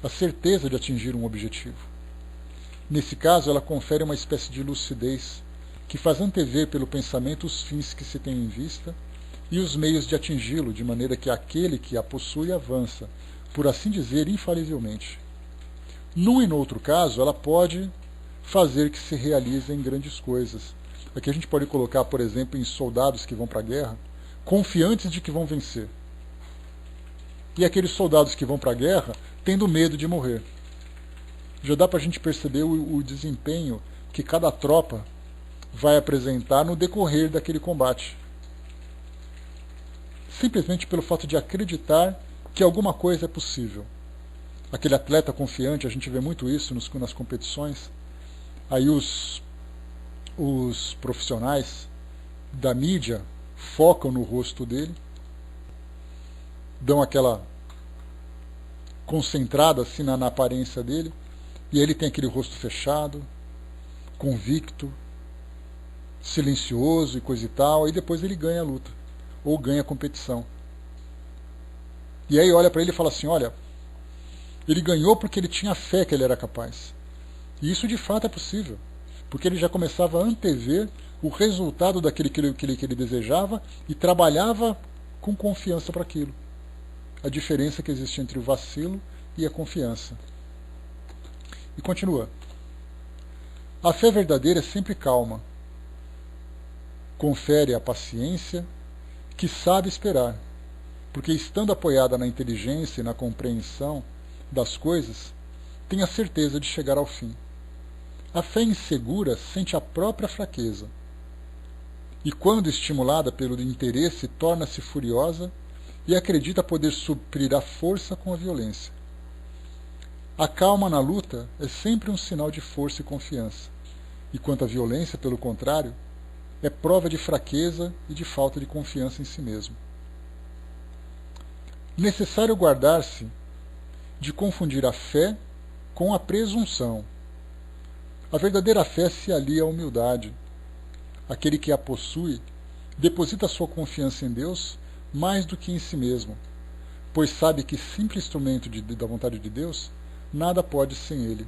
a certeza de atingir um objetivo. Nesse caso, ela confere uma espécie de lucidez que faz antever pelo pensamento os fins que se tem em vista e os meios de atingi-lo, de maneira que aquele que a possui avança, por assim dizer, infalivelmente. Num e no outro caso, ela pode fazer que se realizem grandes coisas. Aqui a gente pode colocar, por exemplo, em soldados que vão para a guerra, confiantes de que vão vencer. E aqueles soldados que vão para a guerra tendo medo de morrer. Já dá para a gente perceber o desempenho que cada tropa vai apresentar no decorrer daquele combate. Simplesmente pelo fato de acreditar que alguma coisa é possível. Aquele atleta confiante, a gente vê muito isso nas competições. Aí os profissionais da mídia focam no rosto dele, dão aquela concentrada assim na aparência dele, e ele tem aquele rosto fechado, convicto, silencioso e coisa e tal, e depois ele ganha a luta, ou ganha a competição. E aí olha para ele e fala assim, olha, ele ganhou porque ele tinha fé que ele era capaz. E isso de fato é possível, porque ele já começava a antever o resultado daquele que ele desejava e trabalhava com confiança para aquilo. A diferença que existe entre o vacilo e a confiança. E continua. A fé verdadeira é sempre calma. Confere a paciência que sabe esperar, porque estando apoiada na inteligência e na compreensão das coisas, tem a certeza de chegar ao fim. A fé insegura sente a própria fraqueza, e quando estimulada pelo interesse torna-se furiosa e acredita poder suprir a força com a violência. A calma na luta é sempre um sinal de força e confiança, e quanto à violência, pelo contrário, é prova de fraqueza e de falta de confiança em si mesmo. Necessário guardar-se de confundir a fé com a presunção. A verdadeira fé se alia à humildade. Aquele que a possui deposita sua confiança em Deus mais do que em si mesmo, pois sabe que, simples instrumento da vontade de Deus, nada pode sem ele.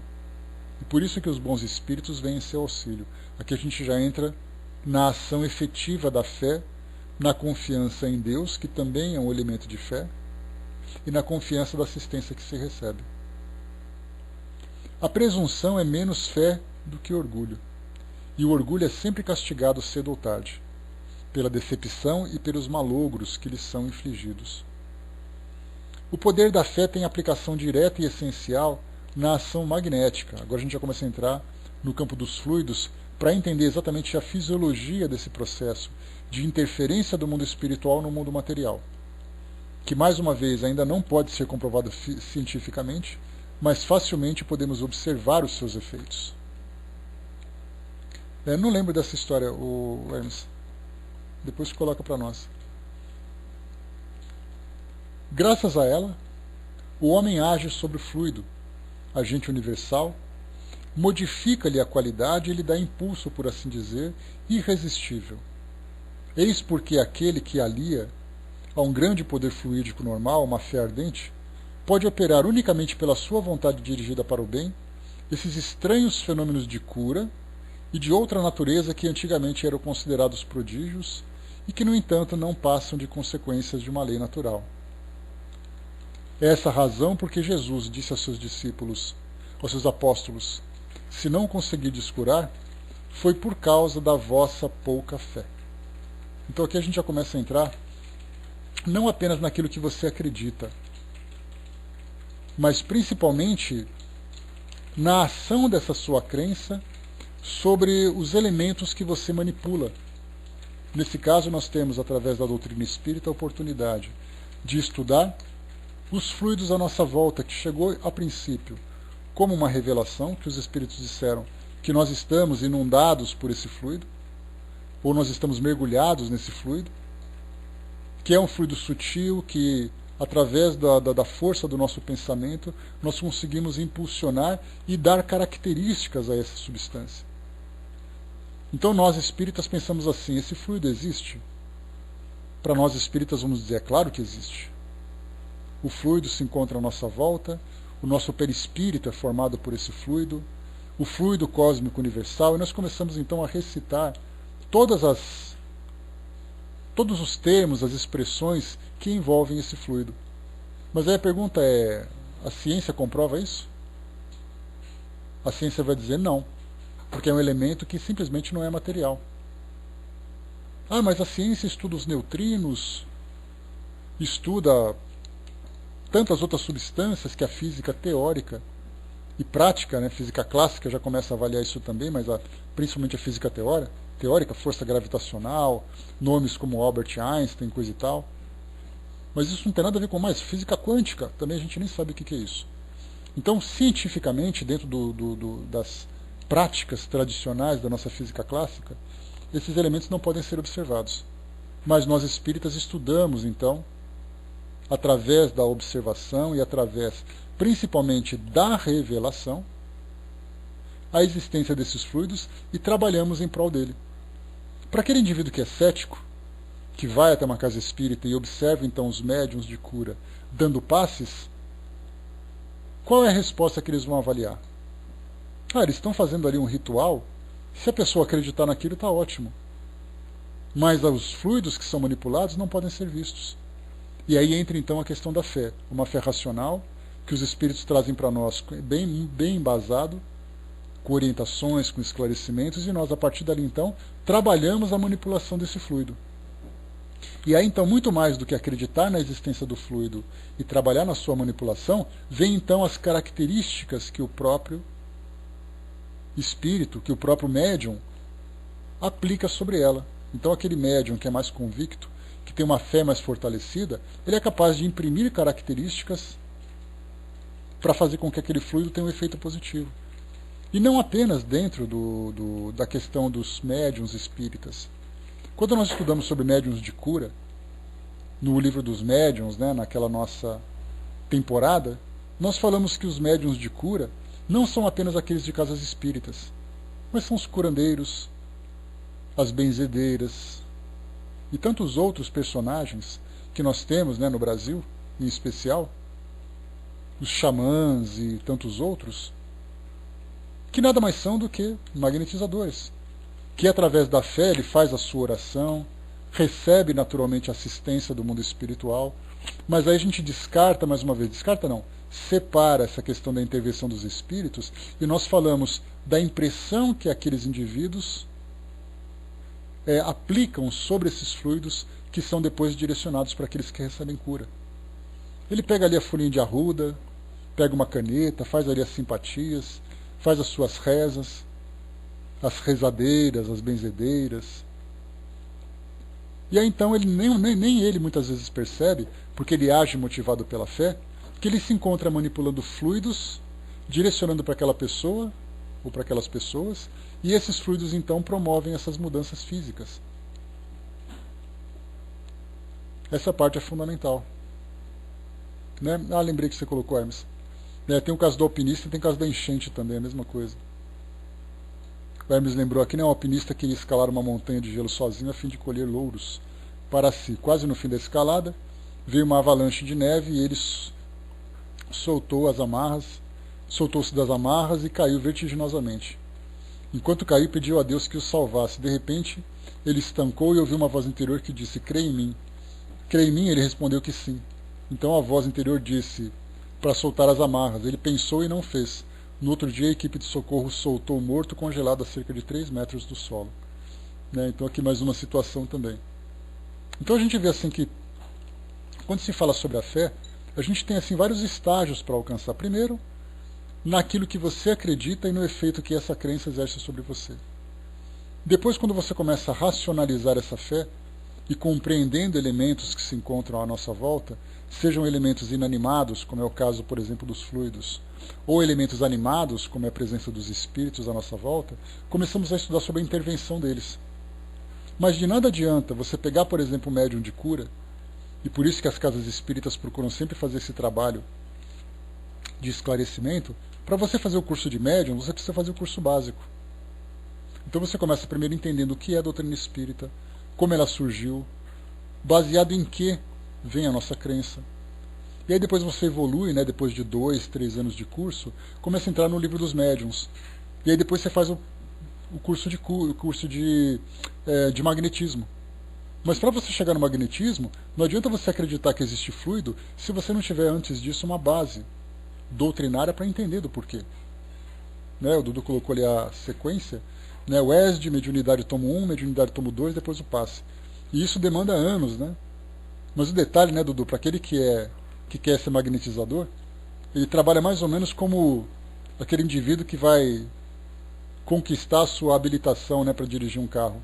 E por isso que os bons espíritos vêm em seu auxílio. Aqui a gente já entra na ação efetiva da fé, na confiança em Deus, que também é um elemento de fé, e na confiança da assistência que se recebe. A presunção é menos fé do que orgulho, e o orgulho é sempre castigado cedo ou tarde, pela decepção e pelos malogros que lhes são infligidos. O poder da fé tem aplicação direta e essencial na ação magnética. Agora a gente já começa a entrar no campo dos fluidos para entender exatamente a fisiologia desse processo de interferência do mundo espiritual no mundo material, que mais uma vez ainda não pode ser comprovado cientificamente, mas facilmente podemos observar os seus efeitos. Eu não lembro dessa história, o Hermes. Depois coloca para nós. Graças a ela, o homem age sobre o fluido, agente universal, modifica-lhe a qualidade e lhe dá impulso, por assim dizer, irresistível. Eis porque aquele que alia a um grande poder fluídico normal, uma fé ardente, pode operar unicamente pela sua vontade dirigida para o bem esses estranhos fenômenos de cura e de outra natureza que antigamente eram considerados prodígios e que, no entanto, não passam de consequências de uma lei natural. É essa a razão porque Jesus disse aos seus discípulos, aos seus apóstolos, se não conseguirdes curar, foi por causa da vossa pouca fé. Então aqui a gente já começa a entrar não apenas naquilo que você acredita, mas principalmente na ação dessa sua crença sobre os elementos que você manipula. Nesse caso, nós temos, através da doutrina espírita, a oportunidade de estudar os fluidos à nossa volta, que chegou a princípio como uma revelação, que os espíritos disseram que nós estamos inundados por esse fluido, ou nós estamos mergulhados nesse fluido, que é um fluido sutil, que através da força do nosso pensamento nós conseguimos impulsionar e dar características a essa substância. Então nós espíritas pensamos assim, esse fluido existe? Para nós espíritas vamos dizer, é claro que existe. o fluido se encontra à nossa volta, o nosso perispírito é formado por esse fluido, o fluido cósmico universal, e nós começamos então a recitar todos os termos, as expressões que envolvem esse fluido. Mas aí a pergunta é, a ciência comprova isso? A ciência vai dizer não, porque é um elemento que simplesmente não é material. Ah, mas a ciência estuda os neutrinos, estuda tantas outras substâncias que a física teórica e prática, né, física clássica já começa a avaliar isso também, mas principalmente a física teórica, força gravitacional, nomes como Albert Einstein, coisa e tal. Mas isso não tem nada a ver com mais física quântica, também a gente nem sabe o que é isso. Então, cientificamente, dentro das práticas tradicionais da nossa física clássica, esses elementos não podem ser observados. Mas nós espíritas estudamos, então, através da observação e através, principalmente, da revelação, a existência desses fluidos e trabalhamos em prol dele. Para aquele indivíduo que é cético, que vai até uma casa espírita e observa então os médiuns de cura dando passes, qual é a resposta que eles vão avaliar? Ah, eles estão fazendo ali um ritual, se a pessoa acreditar naquilo está ótimo. Mas os fluidos que são manipulados não podem ser vistos. E aí entra então a questão da fé, uma fé racional, que os espíritos trazem para nós bem embasado, com orientações, com esclarecimentos, e nós a partir dali então trabalhamos a manipulação desse fluido. E aí então, muito mais do que acreditar na existência do fluido e trabalhar na sua manipulação, vem então as características que o próprio espírito, que o próprio médium aplica sobre ela. Então aquele médium que é mais convicto, que tem uma fé mais fortalecida, ele é capaz de imprimir características para fazer com que aquele fluido tenha um efeito positivo. E não apenas dentro da questão dos médiuns espíritas. Quando nós estudamos sobre médiuns de cura, no livro dos médiuns, né, naquela nossa temporada, nós falamos que os médiuns de cura não são apenas aqueles de casas espíritas, mas são os curandeiros, as benzedeiras e tantos outros personagens que nós temos, né, no Brasil, em especial, os xamãs e tantos outros, que nada mais são do que magnetizadores, que através da fé ele faz a sua oração, recebe naturalmente a assistência do mundo espiritual, mas aí a gente descarta, mais uma vez, descarta não, separa essa questão da intervenção dos espíritos e nós falamos da impressão que aqueles indivíduos aplicam sobre esses fluidos que são depois direcionados para aqueles que recebem cura. Ele pega ali a folhinha de arruda, pega uma caneta, faz ali as simpatias, faz as suas rezas, as rezadeiras, as benzedeiras. E aí então ele nem ele muitas vezes percebe, porque ele age motivado pela fé, que ele se encontra manipulando fluidos, direcionando para aquela pessoa ou para aquelas pessoas, e esses fluidos então promovem essas mudanças físicas. Essa parte é fundamental. Né? Ah, lembrei que você colocou, Hermes. Tem o caso do alpinista e tem o caso da enchente também, a mesma coisa. O Hermes lembrou aqui, né, um alpinista queria escalar uma montanha de gelo sozinho a fim de colher louros para si. Quase no fim da escalada, veio uma avalanche de neve e ele soltou-se das amarras e caiu vertiginosamente. Enquanto caiu, pediu a Deus que o salvasse. De repente, ele estancou e ouviu uma voz interior que disse, crê em mim. Crê em mim? Ele respondeu que sim. Então a voz interior disse para soltar as amarras. Ele pensou e não fez. No outro dia, a equipe de socorro soltou o morto congelado a cerca de 3 metros do solo. Então aqui mais uma situação também. Então a gente vê assim que, quando se fala sobre a fé, a gente tem assim vários estágios para alcançar. Primeiro, naquilo que você acredita e no efeito que essa crença exerce sobre você. Depois, quando você começa a racionalizar essa fé e compreendendo elementos que se encontram à nossa volta, sejam elementos inanimados, como é o caso, por exemplo, dos fluidos, ou elementos animados, como é a presença dos espíritos à nossa volta, começamos a estudar sobre a intervenção deles. Mas de nada adianta você pegar, por exemplo, o médium de cura, e por isso que as casas espíritas procuram sempre fazer esse trabalho de esclarecimento. Para você fazer o curso de médium, você precisa fazer o curso básico. Então você começa primeiro entendendo o que é a doutrina espírita, como ela surgiu, baseado em que vem a nossa crença. E aí depois você evolui, né, depois de 2, 3 anos de curso, começa a entrar no livro dos médiuns. E aí depois você faz o curso de magnetismo. Mas para você chegar no magnetismo, não adianta você acreditar que existe fluido se você não tiver antes disso uma base doutrinária para entender do porquê. Né, o Dudu colocou ali a sequência, né, o ESD, mediunidade tomo 1, mediunidade tomo 2, depois o passe. E isso demanda anos, né? Mas o detalhe, né, Dudu, para aquele que quer ser magnetizador, ele trabalha mais ou menos como aquele indivíduo que vai conquistar a sua habilitação, né, para dirigir um carro.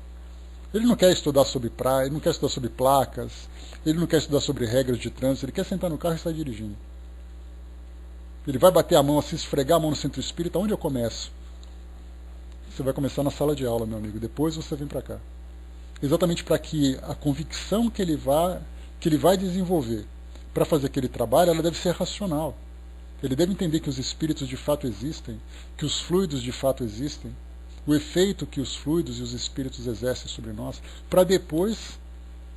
Ele não quer estudar sobre praia, ele não quer estudar sobre placas, ele não quer estudar sobre regras de trânsito, ele quer sentar no carro e sair dirigindo. Ele vai bater a mão, assim, esfregar a mão no centro espírita. Onde eu começo? Você vai começar na sala de aula, meu amigo, depois você vem para cá. Exatamente para que a convicção que ele vai desenvolver para fazer aquele trabalho, ela deve ser racional. Ele deve entender que os espíritos de fato existem, que os fluidos de fato existem, o efeito que os fluidos e os espíritos exercem sobre nós, para depois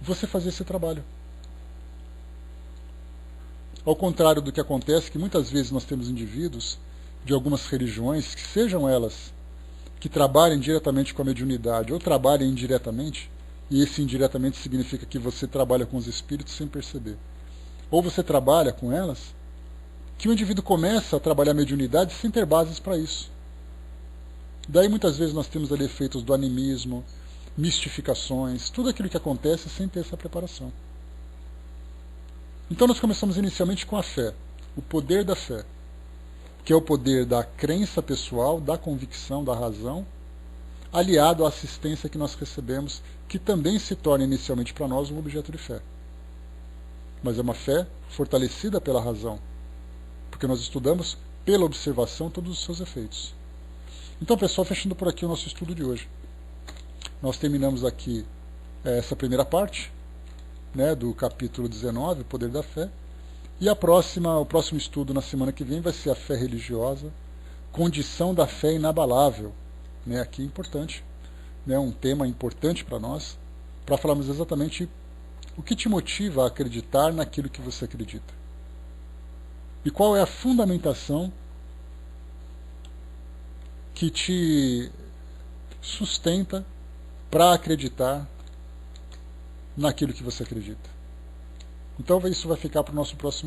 você fazer esse trabalho. Ao contrário do que acontece, que muitas vezes nós temos indivíduos de algumas religiões, que sejam elas que trabalhem diretamente com a mediunidade ou trabalhem indiretamente, e esse indiretamente significa que você trabalha com os espíritos sem perceber, ou você trabalha com elas, que o indivíduo começa a trabalhar a mediunidade sem ter bases para isso. Daí muitas vezes nós temos ali efeitos do animismo, mistificações, tudo aquilo que acontece sem ter essa preparação. Então nós começamos inicialmente com a fé, o poder da fé, que é o poder da crença pessoal, da convicção, da razão, aliado à assistência que nós recebemos, que também se torna inicialmente para nós um objeto de fé. Mas é uma fé fortalecida pela razão, porque nós estudamos pela observação todos os seus efeitos. Então, pessoal, fechando por aqui o nosso estudo de hoje. Nós terminamos aqui essa primeira parte, né, do capítulo 19, o poder da fé. E o próximo estudo na semana que vem vai ser a fé religiosa, condição da fé inabalável. Né, aqui é importante, né, um tema importante para nós, para falarmos exatamente o que te motiva a acreditar naquilo que você acredita. E qual é a fundamentação que te sustenta para acreditar naquilo que você acredita. Então isso vai ficar para o nosso próximo